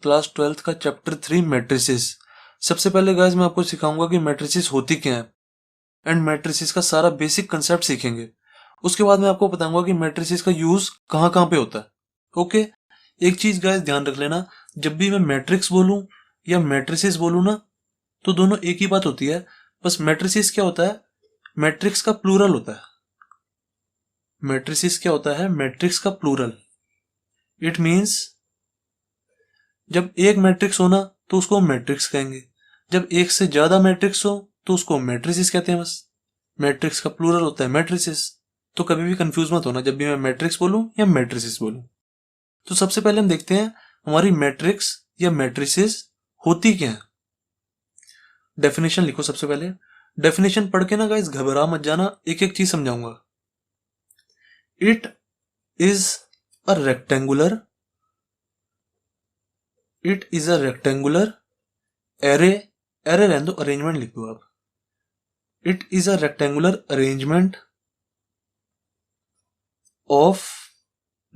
Class 12th का chapter 3 matrices. सबसे पहले गाइस मैं आपको सिखाऊंगा कि मैट्रिसेस होती क्या है एंड मैट्रिसेस का सारा बेसिक कंसेप्ट सीखेंगे। उसके बाद मैं आपको बताऊंगा कि मैट्रिसेस का यूज कहाँ कहाँ पे होता है। ओके, एक चीज गाइस ध्यान रख लेना, जब भी मैं मैट्रिक्स बोलूं या मैट्रिसेस बोलूं ना, तो दोनों एक ही बात होती है। बस मैट्रिसेस क्या होता है, मैट्रिक्स का प्लूरल होता है। मैट्रिसेस क्या होता है, मैट्रिक्स का प्लूरल। इट मीन्स जब एक मैट्रिक्स हो ना तो उसको हम मैट्रिक्स कहेंगे, जब एक से ज्यादा मैट्रिक्स हो तो उसको मैट्रिसेस कहते हैं। बस मैट्रिक्स का प्लूरल होता है मैट्रिसेस। तो कभी भी कंफ्यूज मत होना जब भी मैं मैट्रिक्स बोलूं या मैट्रिसेस बोलूं। तो सबसे पहले हम देखते हैं हमारी मैट्रिक्स या मैट्रिसेस होती क्या है। डेफिनेशन लिखो सबसे पहले। डेफिनेशन पढ़ के ना गाइस घबरा मत जाना, एक एक चीज समझाऊंगा। It is a rectangular, it is a rectangular array, array रहने दो, अरेंजमेंट लिख दो आप। It is a rectangular arrangement of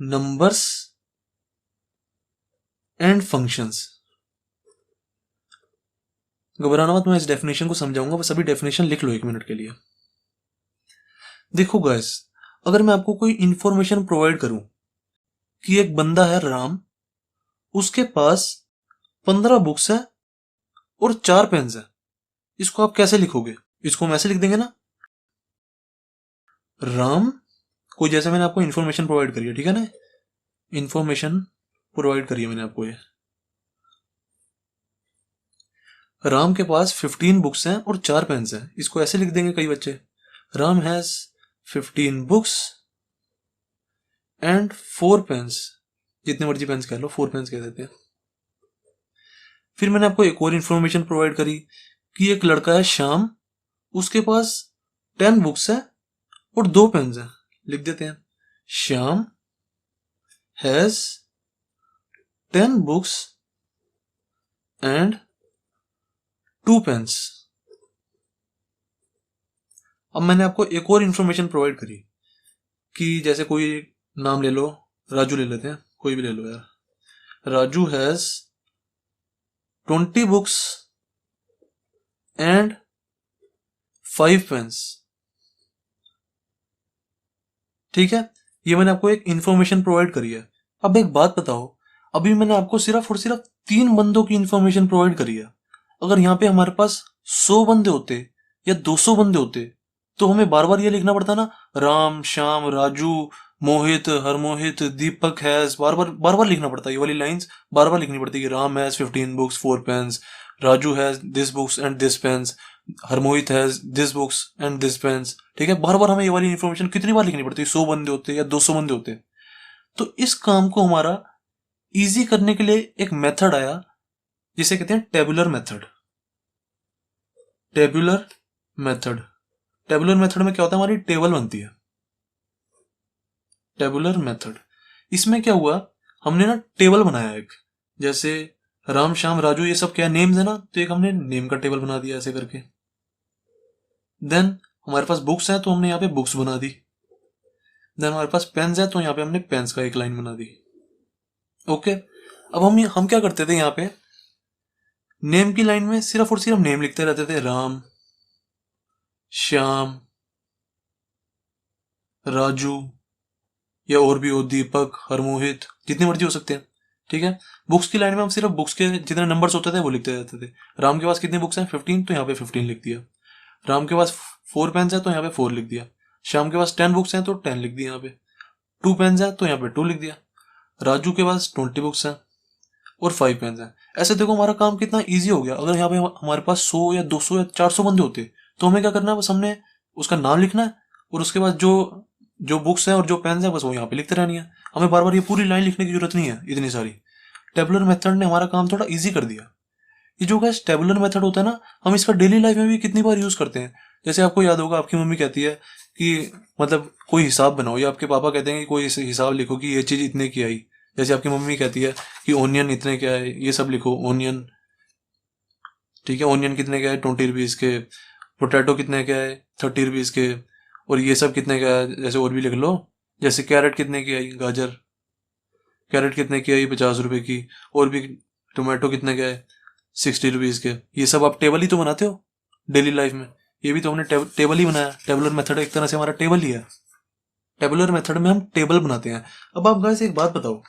numbers and functions. घबराना मत, मैं इस डेफिनेशन को समझाऊंगा, बस अभी डेफिनेशन लिख लो एक मिनट के लिए। देखो गाइस, अगर मैं आपको कोई इंफॉर्मेशन प्रोवाइड करूं कि एक बंदा है राम, उसके पास 15 बुक्स है और 4 पेन्स है, इसको आप कैसे लिखोगे? इसको हम ऐसे लिख देंगे ना, राम को, जैसे मैंने आपको इंफॉर्मेशन प्रोवाइड करी है, ठीक है ना, इंफॉर्मेशन प्रोवाइड करी है मैंने आपको ये। राम के पास 15 बुक्स हैं और 4 पेन्स हैं, इसको ऐसे लिख देंगे कई बच्चे, Ram has 15 books and 4 pens. जितने मर्जी पेन्स कह लो, 4 पेन्स कह देते हैं। फिर मैंने आपको एक और इंफॉर्मेशन प्रोवाइड करी कि एक लड़का है श्याम, उसके पास 10 बुक्स है और 2 पेन्स हैं, लिख देते हैं Shyam has 10 books and 2 pens. अब मैंने आपको एक और इंफॉर्मेशन प्रोवाइड करी कि जैसे कोई नाम ले लो, राजू ले लेते हैं, कोई भी ले लो यार, Raju has 20 books and 5 pens. ठीक है, ये मैंने आपको एक इंफॉर्मेशन प्रोवाइड करी है। अब एक बात बताओ, अभी मैंने आपको सिर्फ और सिर्फ 3 बंदों की इंफॉर्मेशन प्रोवाइड करी है। अगर यहाँ पे हमारे पास 100 बंदे होते या 200 बंदे होते तो हमें बार बार ये लिखना पड़ता ना, राम, श्याम, राजू, मोहित, हरमोहित, दीपक हैज, बार बार लिखना पड़ता है। ये वाली लाइंस बार बार लिखनी पड़ती है, Ram has 15 books 4 pens, Raju has this books and this pens, Harmohit has this books and this pens. ठीक है, बार बार हमें ये वाली इंफॉर्मेशन कितनी बार लिखनी पड़ती है? 100 बंदे होते या 200 बंदे होते। तो इस काम को हमारा इजी करने के लिए एक मेथड आया जिसे कहते हैं tabular method. Tabular method, tabular method में क्या होता है, हमारी टेबल बनती है। टेबुलर मेथड, इसमें क्या हुआ, हमने ना टेबल बनाया एक, जैसे राम, श्याम, राजू, ये सब क्या नेम्स है ना, तो एक हमने नेम का टेबल बना दिया ऐसे करके। देन हमारे पास बुक्स है तो हमने यहाँ पे बुक्स बना दी। देन हमारे पास पेन्स है तो यहाँ पे हमने पेन्स का एक लाइन बना दी। ओके, अब हम क्या करते थे, यहाँ पे नेम की लाइन में सिर्फ और सिर्फ नेम लिखते रहते थे, राम, श्याम, राजू, या और भी हो, दीपक, हरमोहित, जितने मर्जी हो सकते हैं। ठीक है, बुक्स की लाइन में हम सिर्फ बुक्स के जितने नंबर्स होते थे वो लिखते रहते थे। राम के पास कितनी बुक्स हैं, 15, तो यहाँ पे 15 लिख दिया। राम के पास 4 पेन्स है तो यहाँ पे 4 लिख दिया। श्याम के पास 10 बुक्स हैं तो 10 लिख दिया यहाँ पे। 2 पेन्स है तो यहाँ पे 2 लिख दिया। राजू के पास 20 बुक्स हैं और 5 पेन्स हैं। ऐसे देखो हमारा काम कितना ईजी हो गया। अगर यहाँ पे हमारे पास 100 या 200 या 400 बंदे होते तो हमें क्या करना है, बस हमने उसका नाम लिखना है और उसके बाद जो जो बुक्स हैं और जो पेन्स हैं बस वो यहाँ पे लिखते रहनी है। हमें बार बार ये पूरी लाइन लिखने की जरूरत नहीं है इतनी सारी। टेबुलर मेथड ने हमारा काम थोड़ा इजी कर दिया। ये जो गाइस टेबुलर मेथड होता है ना, हम इसका डेली लाइफ में भी कितनी बार यूज करते हैं। जैसे आपको याद होगा, आपकी मम्मी कहती है कि मतलब कोई हिसाब बनाओ, या आपके पापा कहते हैं कि कोई हिसाब लिखो कि ये चीज इतने की आई। जैसे आपकी मम्मी कहती है कि ओनियन इतने क्या है, ये सब लिखो, ओनियन। ठीक है, ओनियन कितने का है, 20 रुपीज के। पोटैटो कितने का है, 30 रुपीज के। और ये सब कितने का है, जैसे और भी लिख लो, जैसे कैरेट कितने की आई, गाजर, कैरेट कितने की आई, 50 रुपए की। और भी टोमेटो कितने के है, 60 रुपीज़ के। ये सब आप टेबल ही तो बनाते हो डेली लाइफ में, ये भी तो हमने टेबल ही बनाया। टेबुलर मेथड एक तरह से हमारा टेबल ही है। टेबुलर मेथड में हम टेबल बनाते हैं। अब आप गाइस एक बात बताओ,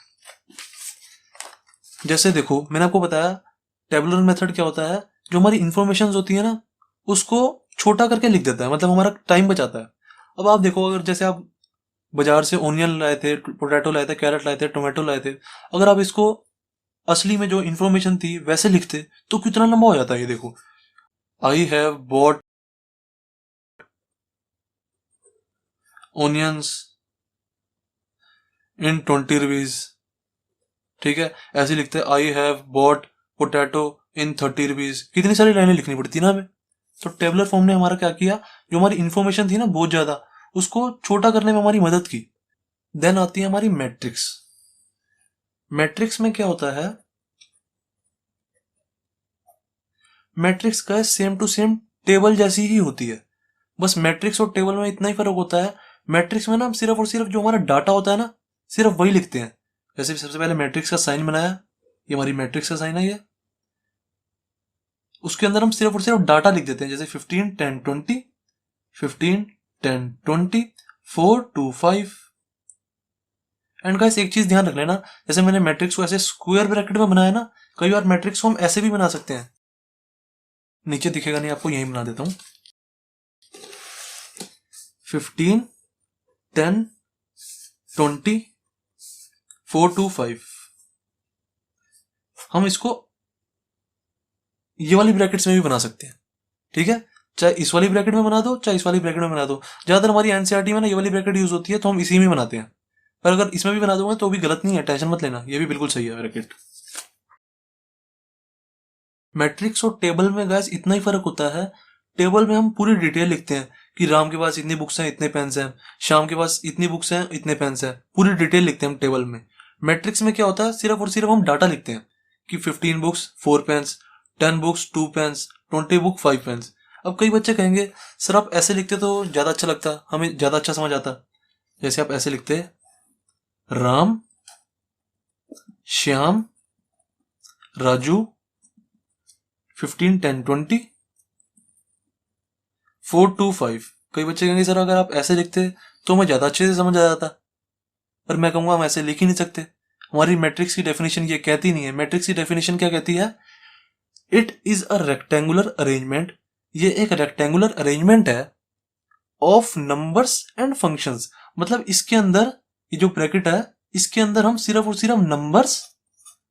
जैसे देखो मैंने आपको बताया टेबुलर मेथड क्या होता है, जो हमारी इंफॉर्मेशन होती है ना उसको छोटा करके लिख देता है, मतलब हमारा टाइम बचाता है। अब आप देखो, अगर जैसे आप बाजार से ओनियन लाए थे, पोटैटो लाए थे, कैरेट लाए थे, टोमेटो लाए थे, अगर आप इसको असली में जो इन्फॉर्मेशन थी वैसे लिखते तो कितना लंबा हो जाता है। ये देखो, I have bought onions in 20 rupees, ठीक है। ऐसे लिखते हैं I have bought potato in 30 rupees. कितनी सारी लाइनें लिखनी पड़ती ना हमें। तो टेबलर फॉर्म ने हमारा क्या किया, जो हमारी इंफॉर्मेशन थी ना बहुत ज्यादा, उसको छोटा करने में हमारी मदद की। देन आती है हमारी मैट्रिक्स। मैट्रिक्स में क्या होता है, मैट्रिक्स का सेम टू सेम टेबल जैसी ही होती है, बस मैट्रिक्स और टेबल में इतना ही फर्क होता है। मैट्रिक्स में ना हम सिर्फ और सिर्फ जो हमारा डाटा होता है ना सिर्फ वही लिखते हैं। जैसे सबसे पहले मैट्रिक्स का साइन बनाया, ये हमारी मैट्रिक्स का साइन है ये, उसके अंदर हम सिर्फ और सिर्फ डाटा लिख देते हैं, जैसे 15 10 20, 15 10 20, 4 2 5। एंड गाइस एक चीज ध्यान रख लेना, जैसे मैंने मैट्रिक्स को ऐसे स्क्वायर ब्रैकेट में बनाया ना, कई बार मैट्रिक्स को हम ऐसे भी बना सकते हैं। नीचे दिखेगा नहीं आपको, यही बना देता हूं, 15 10 20 4 2 5। हम इसको ये वाली ब्रैकेट्स में भी बना सकते हैं, ठीक है। चाहे इस वाली ब्रैकेट में बना दो, चाहे इस वाली ब्रैकेट में बना दो। ज्यादातर हमारी एनसीईआरटी में ना ये वाली ब्रैकेट यूज होती है, तो हम इसी में बनाते हैं। पर अगर इसमें भी बना दूंगा तो भी गलत नहीं है, टेंशन मत लेना, ये भी बिल्कुल सही है ब्रैकेट। मैट्रिक्स और टेबल में गैस इतना ही फर्क होता है, टेबल में हम पूरी डिटेल लिखते हैं कि राम के पास इतनी बुक्स हैं, इतने पेन्स हैं, श्याम के पास इतनी बुक्स हैं, इतने पेन्स हैं, पूरी डिटेल लिखते हैं हम टेबल में। मैट्रिक्स में क्या होता है, सिर्फ और सिर्फ हम डाटा लिखते हैं कि 15 books 4 pens, 10 books 2 pens, 20 book 5 pens. अब कई बच्चे कहेंगे सर आप ऐसे लिखते तो ज्यादा अच्छा लगता, हमें ज्यादा अच्छा समझ आता। जैसे आप ऐसे लिखते राम श्याम राजू 15 10 20 4 2 5। कई बच्चे कहेंगे सर अगर आप ऐसे लिखते तो हमें ज्यादा अच्छे से समझ आ जाता, पर मैं कहूंगा हम ऐसे लिख ही नहीं सकते। हमारी मैट्रिक्स की डेफिनेशन ये कहती नहीं है। मैट्रिक्स की डेफिनेशन क्या कहती है, it is a rectangular arrangement, ये एक रेक्टेंगुलर अरेंजमेंट है ऑफ नंबर्स एंड फंक्शंस। मतलब इसके अंदर ये जो ब्रैकेट है इसके अंदर हम सिर्फ और सिर्फ नंबर्स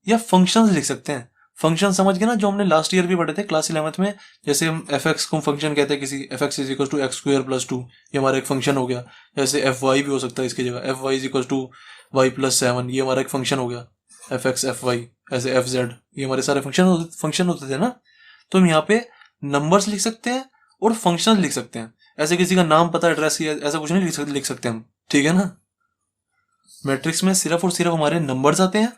या फंक्शंस लिख सकते हैं। फंक्शन समझ गए ना, जो हमने लास्ट ईयर भी पढ़े थे क्लास 11th में। जैसे हम एफ एक्स को फंक्शन कहते हैं, किसी F x is equal to x square plus 2, ये हमारा एक फंक्शन हो गया। जैसे एफ वाई भी हो सकता है इसकी जगह, F y is equal to y plus 7, ये हमारा एक फंक्शन हो गया। एफ एक्स एफ वाई, ऐसे एफ जेड, ये हमारे सारे फंक्शन होते थे ना। तो हम यहाँ पे नंबर्स लिख सकते हैं और फंक्शन लिख सकते हैं। ऐसे किसी का नाम पता एड्रेस ऐसा कुछ नहीं लिख सकते हम, ठीक है ना। मैट्रिक्स में सिर्फ और सिर्फ हमारे नंबर्स आते हैं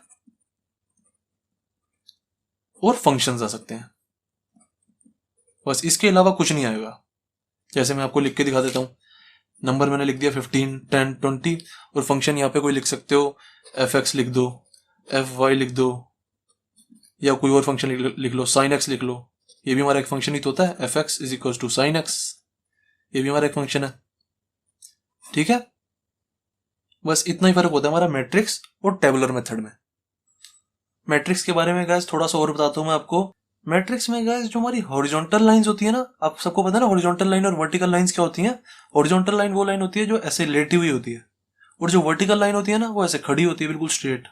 और फंक्शंस आ सकते हैं, बस इसके अलावा कुछ नहीं आएगा। जैसे मैं आपको लिख के दिखा देता हूं, नंबर मैंने लिख दिया 15 10 20, और फंक्शन यहाँ पे कोई लिख सकते हो, एफ एक्स लिख दो, एफ वाई लिख दो, या कोई और फंक्शन लिख लो, साइन एक्स लिख लो, ये भी हमारा एक फंक्शन ही तो होता है, F x is equal to sine x, ये भी हमारा एक फंक्शन है, ठीक है। बस इतना ही फर्क होता है हमारा मैट्रिक्स और टेबुलर मेथड में। मैट्रिक्स के बारे में गैस थोड़ा सा और बताता हूं मैं आपको। मैट्रिक्स में गैस जो हमारी हॉरिजॉन्टल लाइंस होती है ना, आप सबको पता है ना हॉरिजॉन्टल लाइन और वर्टिकल लाइंस क्या होती हैं। हॉरिजॉन्टल लाइन वो लाइन होती है जो ऐसे लेटी हुई होती है, और जो वर्टिकल लाइन होती है ना वो ऐसे खड़ी होती है, बिल्कुल स्ट्रेट।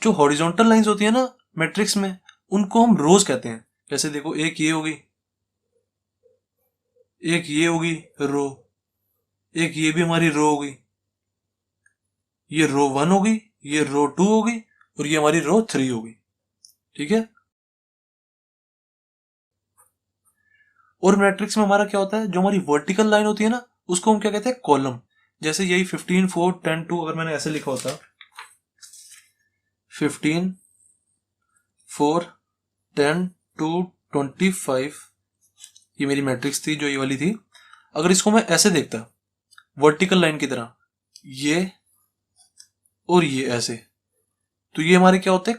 जो हॉरिजॉन्टल लाइंस होती है ना मैट्रिक्स में, उनको हम रोज कहते हैं। जैसे देखो, एक ये होगी, एक ये होगी रो, एक ये भी हमारी रो होगी, ये रो 1 होगी, ये रो 2 होगी, और ये हमारी रो 3 होगी, ठीक है। और मैट्रिक्स में हमारा क्या होता है, जो हमारी वर्टिकल लाइन होती है ना उसको हम क्या कहते हैं, कॉलम। जैसे यही 15 4 10 2 अगर मैंने ऐसे लिखा होता, 15 4 10 2 25, ये मेरी मैट्रिक्स थी जो ये वाली थी। अगर इसको मैं ऐसे देखता वर्टिकल लाइन की तरह, ये और ये ऐसे, तो ये हमारे क्या होते हैं,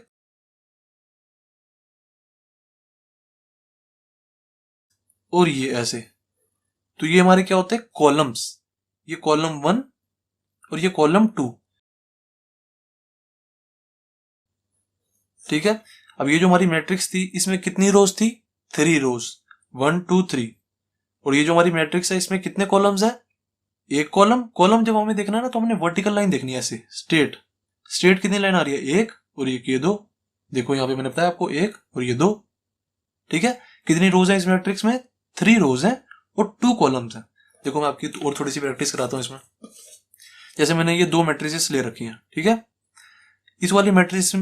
और ये ऐसे, तो ये हमारे क्या होते हैं कॉलम्स, ये कॉलम 1 और ये कॉलम 2, ठीक है। अब ये जो हमारी मैट्रिक्स थी इसमें कितनी रोज थी, 3 रोज, 1 2 3। और ये जो हमारी मैट्रिक्स है इसमें कितने कॉलम्स है, एक कॉलम। कॉलम जब हमें देखना है ना तो हमने वर्टिकल लाइन देखनी है ऐसे स्ट्रेट, स्ट्रेट कितनी लाइन आ रही है, एक और ये 2, देखो यहाँ पे मैंने बताया आपको एक और ये 2, ठीक है। कितनी रोज है इस मैट्रिक्स में, 3 रोज है और 2 कॉलम्स है। देखो मैं आपकी और थोड़ी सी प्रैक्टिस कराता हूँ इसमें। जैसे मैंने ये 2 मैट्रिसेस ले रखी हैं, ठीक है। इस वाली मैट्रिक्स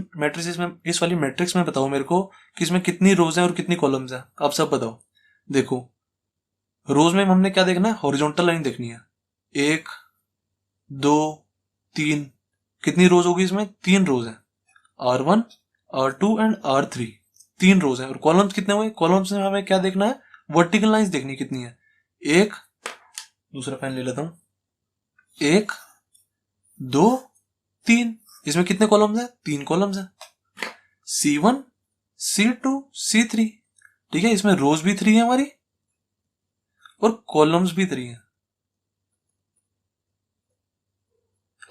में बताओ मेरे को कि इसमें कितनी रोज है और कितनी कॉलम्स है, आप सब बताओ। देखो रोज में हमने क्या देखना है, हॉरिजॉन्टल लाइन देखनी है, 1 2 3। कितनी रोज होगी इसमें, 3 रोज है, R1 R2 एंड R3, 3 रोज है। और कॉलम्स कितने हुए, कॉलम्स में हमें क्या देखना है, वर्टिकल लाइंस देखनी कितनी है, एक, दूसरा पेन ले लेता हूं, 1 2 3। इसमें कितने कॉलम्स है, 3 कॉलम्स है, C1 C2 C3, ठीक है। इसमें रोज भी 3 है हमारी और कॉलम्स भी 3 है।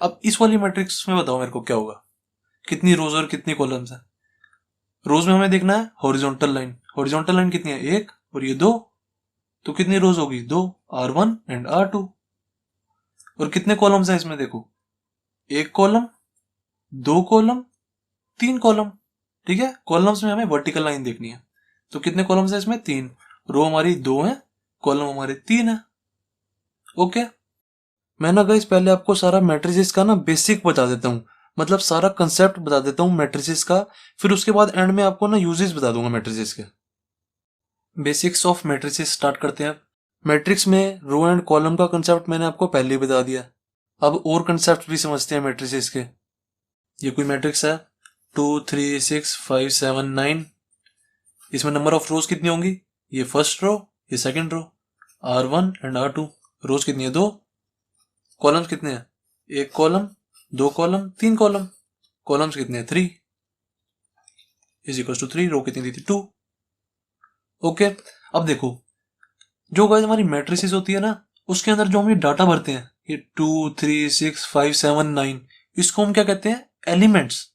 अब इस वाली मैट्रिक्स में बताओ मेरे को क्या होगा, कितनी रोज और कितनी कॉलम्स है। रोज में हमें देखना है हॉरिजॉन्टल लाइन, हॉरिजॉन्टल लाइन कितनी है, 1 और ये 2, तो कितनी रोज होगी, 2, R1 एंड R2। और कितने कॉलम्स है इसमें, देखो 1 कॉलम, 2 कॉलम, 3 कॉलम, ठीक है। कॉलम्स में हमें वर्टिकल लाइन देखनी है, तो कितने कॉलम्स है इसमें, 3। रो हमारी 2 है, कॉलम हमारे 3 है, ओके। मैं ना गाइस पहले आपको सारा मैट्रिसेस का ना बेसिक बता देता हूँ, मतलब सारा कंसेप्ट बता देता हूँ मैट्रिसेस का, फिर उसके बाद एंड में आपको ना यूजेस बता दूंगा मैट्रिसेस के। बेसिक्स ऑफ मैट्रिसेस स्टार्ट करते हैं। मैट्रिक्स में रो एंड कॉलम का कंसेप्ट मैंने आपको पहले ही बता दिया। अब और कंसेप्ट भी समझते हैं मैट्रिसेस के। ये कोई मैट्रिक्स है 2 3 6 5 7 9, इसमें नंबर ऑफ रोज कितनी होंगी, ये फर्स्ट रो, ये second row, R1 and R2। रोज कितनी है, 2। कॉलम्स कितने हैं, 1 कॉलम, 2 कॉलम, 3 कॉलम। कॉलम्स कितने हैं, 3 इज इक्वल टू 3। रो कितनी दी थी, 2, ओके। अब देखो जो गाइस हमारी मैट्रिसेस होती है ना, उसके अंदर जो हम ये डाटा भरते हैं, ये 2 3 6 5 7 9, इसको हम क्या कहते हैं, एलिमेंट्स।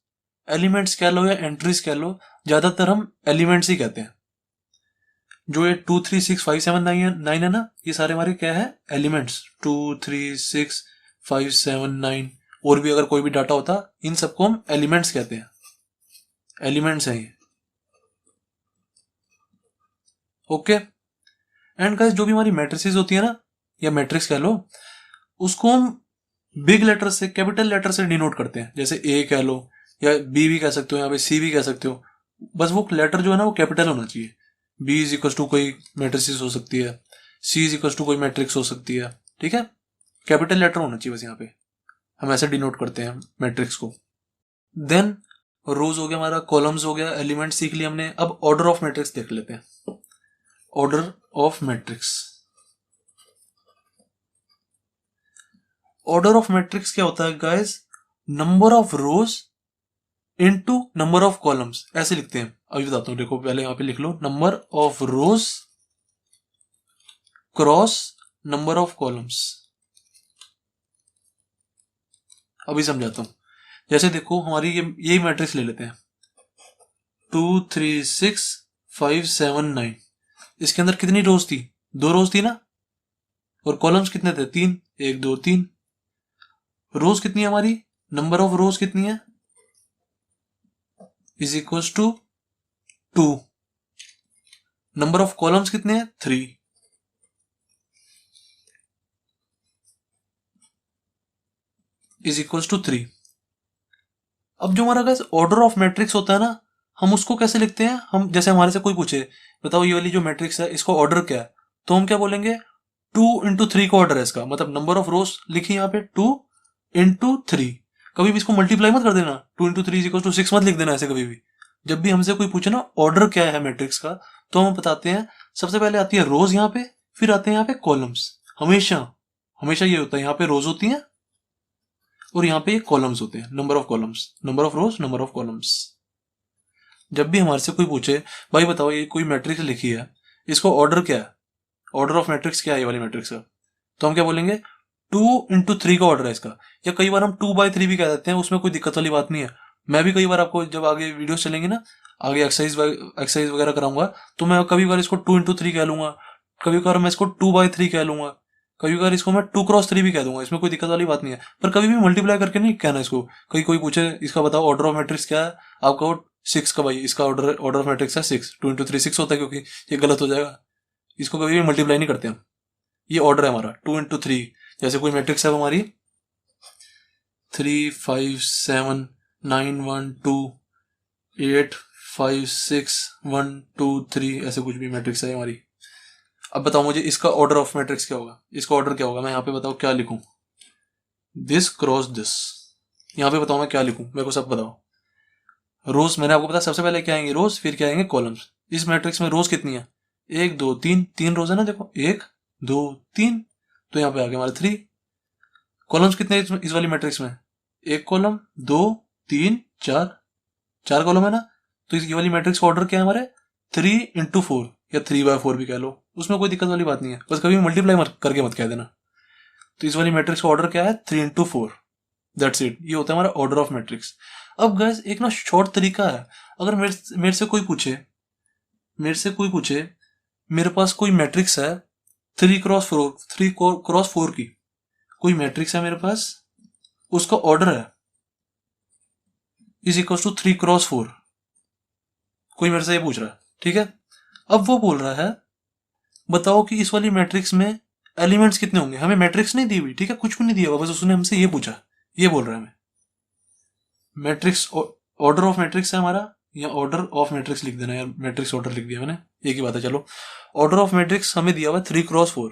एलिमेंट्स कह लो या एंट्रीज कह लो, ज्यादातर हम एलिमेंट्स ही कहते हैं। जो ये 2 3 6 5 7 9 है ना, ये सारे हमारे क्या है, एलिमेंट्स। 2 3 6 5 7 9, और भी अगर कोई भी डाटा होता, इन सबको हम एलिमेंट्स कहते हैं, एलिमेंट्स हैं ये, ओके। एंड गाइस जो भी हमारी मैट्रिसेस होती है ना, या मैट्रिक्स कह लो, उसको हम बिग लेटर से, कैपिटल लेटर से डिनोट करते हैं। जैसे ए कह लो, या बी भी कह सकते हो, यहाँ पे सी भी कह सकते हो, बस वो लेटर जो है ना वो कैपिटल होना चाहिए। बी इज इक्वल टू कोई मैट्रिसेस हो सकती है, सी इज इक्वल टू कोई मैट्रिक्स हो सकती है, ठीक है। कैपिटल लेटर होना चाहिए बस, यहाँ पे हम ऐसे डिनोट करते हैं मैट्रिक्स को। देन रोज हो गया हमारा, कॉलम्स हो गया, एलिमेंट सीख लिया हमने। अब ऑर्डर ऑफ मैट्रिक्स देख लेते हैं। Order of matrix, order of matrix क्या होता है guys, number of rose into number of columns, ऐसे लिखते हैं। अभी बताता हूं, देखो पहले यहां पे लिख लो, number of rows cross number of columns. अभी समझाता हूं। जैसे देखो हमारी यही मैट्रिक्स ले लेते हैं, 2 3 6 5 7 9। इसके अंदर कितनी रोज थी, 2 रोज थी ना, और कॉलम्स कितने थे, 3, 1 2 3। रोज कितनी है हमारी, नंबर ऑफ रोज कितनी है, is equal to 2। Number of columns कितने हैं, 3, इज इक्वल टू 3। अब जो हमारा गाइस ऑर्डर ऑफ मैट्रिक्स होता है ना, हम उसको कैसे लिखते हैं, हम जैसे हमारे से कोई पूछे बताओ ये वाली जो मैट्रिक्स है इसको ऑर्डर क्या है, तो हम क्या बोलेंगे, 2 इंटू 3 का ऑर्डर है इसका, मतलब नंबर ऑफ रोज लिखी यहाँ पे 2 इंटू 3। कभी भी इसको मल्टीप्लाई मत कर देना, 2 इंटू 3 इक्वल टू 6 मत लिख देना ऐसे कभी भी। जब भी हमसे कोई पूछे ना ऑर्डर क्या है मैट्रिक्स का, तो हम बताते हैं सबसे पहले आती है रोज यहाँ पे, फिर आते हैं यहाँ पे कॉलम्स। हमेशा हमेशा ये होता है, यहाँ पे रोज होती है और यहाँ पे ये कॉलम्स होते हैं, number of columns, number of rows, number of columns. जब भी हमारे से कोई पूछे भाई बताओ ये कोई मैट्रिक्स लिखी है, इसको ऑर्डर क्या है, ऑर्डर ऑफ मैट्रिक्स क्या है ये वाली मैट्रिक्स का, तो हम क्या बोलेंगे 2 into 3 का ऑर्डर है इसका, या कई बार हम 2/3 भी कह देते हैं, उसमें कोई दिक्कत वाली बात नहीं है। मैं भी कई बार आपको जब आगे वीडियो चलेंगे ना, आगे एक्सरसाइज वगैरह कराऊंगा, तो मैं कभी बार इसको 2 into 3 कह लूंगा, कभी बार मैं इसको 2/3 कह लूंगा, कभी बार इसको मैं 2x3 भी कह दूंगा, इसमें कोई दिक्कत वाली बात नहीं है। पर कभी भी मल्टीप्लाई करके नहीं कहना इसको। कहीं कोई पूछे इसका बताओ ऑर्डर ऑफ मैट्रिक्स क्या है, आप कहो 6 का, भाई इसका ऑर्डर ऑफ मैट्रिक्स है 6, 2 into 3 6 होता है, क्योंकि ये गलत हो जाएगा। इसको कभी भी मल्टीप्लाई नहीं करते हम, ये ऑर्डर है हमारा 2 into 3। जैसे कोई मैट्रिक्स है हमारी 3 5 7 9 1 2 8 5 6 1 2 3, ऐसे कुछ भी मैट्रिक्स है हमारी। अब बताओ मुझे इसका ऑर्डर ऑफ मैट्रिक्स क्या होगा, इसका ऑर्डर क्या होगा, मैं यहाँ पे बताओ क्या लिखूं, दिस क्रॉस दिस, यहाँ पे बताओ मैं क्या लिखूं, मेरे को सब बताओ। रोज मैंने आपको बताया सबसे पहले क्या आएंगे रोज, फिर क्या आएंगे कॉलम्स। इस मैट्रिक्स में रोज कितनी है, 1 2 3, 3 रोज है ना, देखो 1 2 3, तो यहाँ पे आ गए हमारे 3। कॉलम्स कितने इस वाली मैट्रिक्स में, 1 कॉलम 2 3 4, 4 कॉलम है ना। तो ये वाली मैट्रिक्स का ऑर्डर क्या है हमारे 3 into 4, या 3/4 भी कह लो, उसमें कोई दिक्कत वाली बात नहीं है, बस कभी मल्टीप्लाई मत करके मत कह देना। तो इस वाली मैट्रिक्स का ऑर्डर क्या है 3 into 4, दैट्स इट, ये होता है हमारा ऑर्डर ऑफ मैट्रिक्स। अब गाइस एक ना शॉर्ट तरीका है, अगर मेरे से कोई पूछे, मेरे पास कोई मैट्रिक्स है 3x4 की, कोई मैट्रिक्स है मेरे पास, उसका ऑर्डर है इज इक्वल टू 3x4, कोई मेरे से ये पूछ रहा है, ठीक है। अब वो बोल रहा है बताओ कि इस वाली मैट्रिक्स में एलिमेंट्स कितने होंगे, हमें मैट्रिक्स नहीं दी हुई, ठीक है, कुछ भी नहीं दिया हुआ, बस उसने हमसे ये पूछा, ये बोल रहा है हमें मैट्रिक्स, ऑर्डर ऑफ मैट्रिक्स है हमारा, या ऑर्डर ऑफ मैट्रिक्स लिख देना यार, मैट्रिक्स ऑर्डर लिख दिया मैंने, एक ही बात है। चलो ऑर्डर ऑफ मैट्रिक्स हमें दिया हुआ 3x4,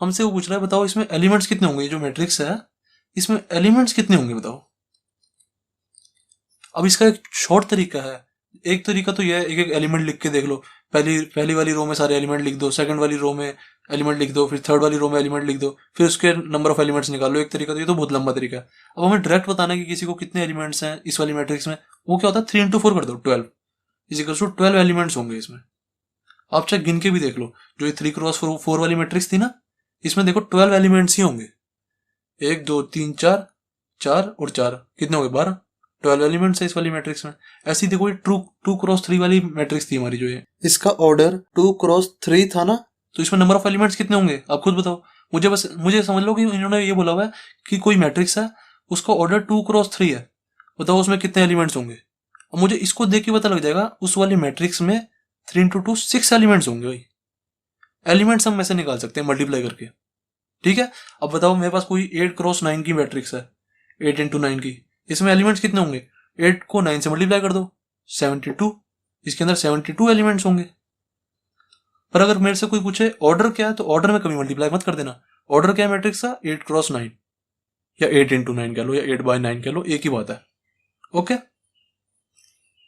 हमसे वो पूछ रहा है बताओ इसमें एलिमेंट्स कितने होंगे, जो मैट्रिक्स है इसमें एलिमेंट्स कितने होंगे बताओ। अब इसका एक शॉर्ट तरीका है, एक तरीका तो यह है एक एक एलिमेंट लिख के देख लो, पहली वाली रो में सारे एलिमेंट लिख दो, सेकंड वाली रो में एलिमेंट लिख दो, फिर थर्ड वाली रो में एलिमेंट लिख दो, फिर उसके नंबर ऑफ एलिमेंट्स निकाल लो। एक तरीका तो ये तो बहुत लंबा तरीका है। अब हमें डायरेक्ट बताना है कि किसी को कितने एलिमेंट्स हैं इस वाली मैट्रिक्स में, वो क्या होता है 3 into 4 कर दो 12 इज इक्वल टू 12 एलिमेंट्स होंगे इसमें। आप चाहे गिन के भी देख लो, जो ये 3x4 वाली मैट्रिक्स थी ना, इसमें देखो 12 एलिमेंट्स ही होंगे, 1 2 3 4, 4 और 4 कितने हो गए 12, 12 एलिमेंट्स है इस वाली मैट्रिक्स में। ऐसी देखो ये 2x3 वाली मैट्रिक्स थी हमारी, जो है इसका ऑर्डर 2x3 था ना, तो इसमें नंबर ऑफ एलिमेंट्स कितने होंगे आप खुद बताओ। मुझे समझ लो कि इन्होंने ये बोला हुआ है कि कोई मैट्रिक्स है उसका ऑर्डर 2x3 है, बताओ उसमें कितने एलिमेंट्स होंगे। अब मुझे इसको देख के पता लग जाएगा उस वाली मैट्रिक्स में 3 into 2 6 एलिमेंट्स होंगे भाई। एलिमेंट्स हम ऐसे निकाल सकते हैं मल्टीप्लाई करके, ठीक है। अब बताओ मेरे पास कोई 8x9 की मैट्रिक्स है, 8 into 9 की, इसमें एलिमेंट्स कितने होंगे, 8 को 9 से मल्टीप्लाई कर दो 72, इसके अंदर 72 एलिमेंट्स होंगे। पर अगर मेरे से कोई पूछे ऑर्डर क्या है, तो ऑर्डर में कभी मल्टीप्लाई मत कर देना। ऑर्डर क्या है मैट्रिक्स का 8x9, या 8 into 9 कह लो, या 8/9 कह लो, एक ही बात है। ओके,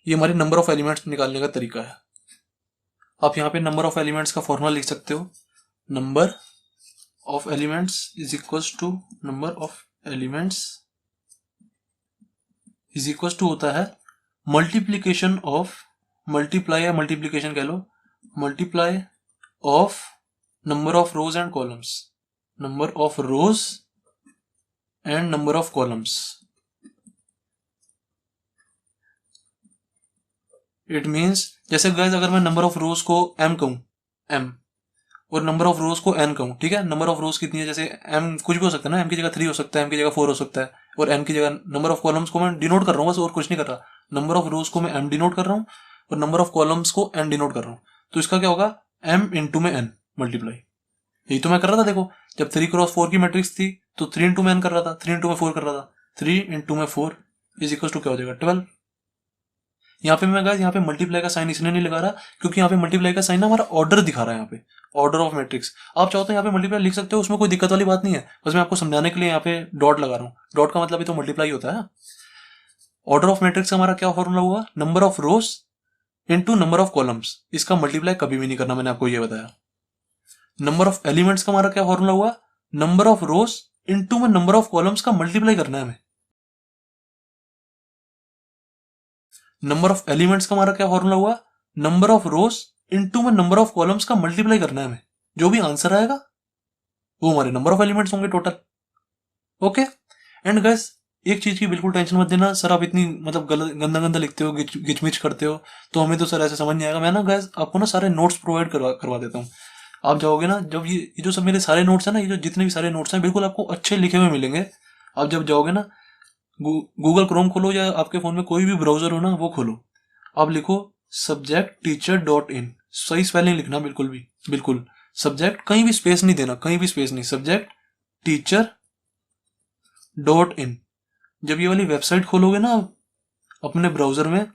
ये हमारे नंबर ऑफ एलिमेंट्स निकालने का तरीका है। आप यहाँ पे नंबर ऑफ एलिमेंट्स का फॉर्मूला लिख सकते हो, number of elements is equals to number of elements is equals to होता है मल्टीप्लीकेशन ऑफ, मल्टीप्लाई या मल्टीप्लीकेशन कह लो, multiply of number of rows and columns, number of rows and number of columns. It means जैसे guys अगर मैं number of रोज को m कहूं, m, और नंबर ऑफ रोज को n कहूं, ठीक है, नंबर ऑफ रोज कितनी है, जैसे m कुछ भी हो सकता है ना, m की जगह 3 हो सकता है, m की जगह 4 हो सकता है, और n की जगह नंबर ऑफ कॉलम्स को मैं डिनोट कर रहा हूँ बस, और कुछ नहीं कर रहा। नंबर ऑफ रोज को मैं m डिनोट कर रहा हूँ और नंबर ऑफ कॉलम्स को n डिनोट कर रहा हूँ। तो इसका क्या होगा m इंटू में n मल्टीप्लाई, यही तो मैं कर रहा था। देखो जब 3x4 की मैट्रिक्स थी तो 3 इंटू में n कर रहा था, 3 इंटू में 4 कर रहा था, 3 इंटू में 4 इज इक्वल टू क्या हो जाएगा 12। यहाँ पे मैं गाइस यहाँ पे मल्टीप्लाई का साइन इसलिए नहीं लगा रहा क्योंकि यहाँ पे मल्टीप्लाई का साइन ना हमारा ऑर्डर दिखा रहा है, यहाँ पे ऑर्डर ऑफ मैट्रिक्स। आप चाहो तो यहाँ पे मल्टीप्लाई लिख सकते हो, उसमें कोई दिक्कत वाली बात नहीं है, बस मैं आपको समझाने के लिए यहाँ पे डॉट लगा रहा हूँ। डॉट का मतलब ही तो मल्टीप्लाई होता है। ऑर्डर ऑफ मैट्रिक्स का हमारा क्या फॉर्मूला हुआ, number of rose into number of columns, इसका मल्टीप्लाई कभी भी नहीं करना, मैंने आपको ये बताया। नंबर ऑफ एलिमेंट्स का हमारा क्या फॉर्मूला हुआ, नंबर ऑफ रोज इंटू में नंबर ऑफ कॉलम्स का मल्टीप्लाई करना है हमें। नंबर ऑफ एलिमेंट्स का हमारा क्या फॉर्मूला हुआ, नंबर ऑफ रोज इंटू में नंबर ऑफ कॉलम्स का मल्टीप्लाई करना है हमें। जो भी आंसर आएगा वो हमारे नंबर ऑफ एलिमेंट्स होंगे टोटल। ओके। एंड गाइस एक चीज की बिल्कुल टेंशन मत लेना, सर आप इतनी मतलब गलत गंदा गंदा लिखते हो, गिचमिच करते हो, तो हमें तो सर ऐसे समझ नहीं आएगा। मैं ना गाइस आपको ना सारे नोट्स प्रोवाइड करवा देता हूँ। आप जाओगे ना, जब ये जो सब मेरे सारे नोट्स हैं ना, ये जो जितने भी सारे नोट्स हैं बिल्कुल आपको अच्छे लिखे हुए मिलेंगे। आप जब जाओगे ना, गूगल क्रोम खोलो या आपके फोन में कोई भी ब्राउजर हो ना वो खोलो, आप लिखो subject_teacher.in, सही स्पेलिंग लिखना बिल्कुल भी, बिल्कुल सब्जेक्ट कहीं भी स्पेस नहीं देना, कहीं भी स्पेस नहीं, subject_teacher.in। जब ये वाली वेबसाइट खोलोगे ना अपने ब्राउजर में,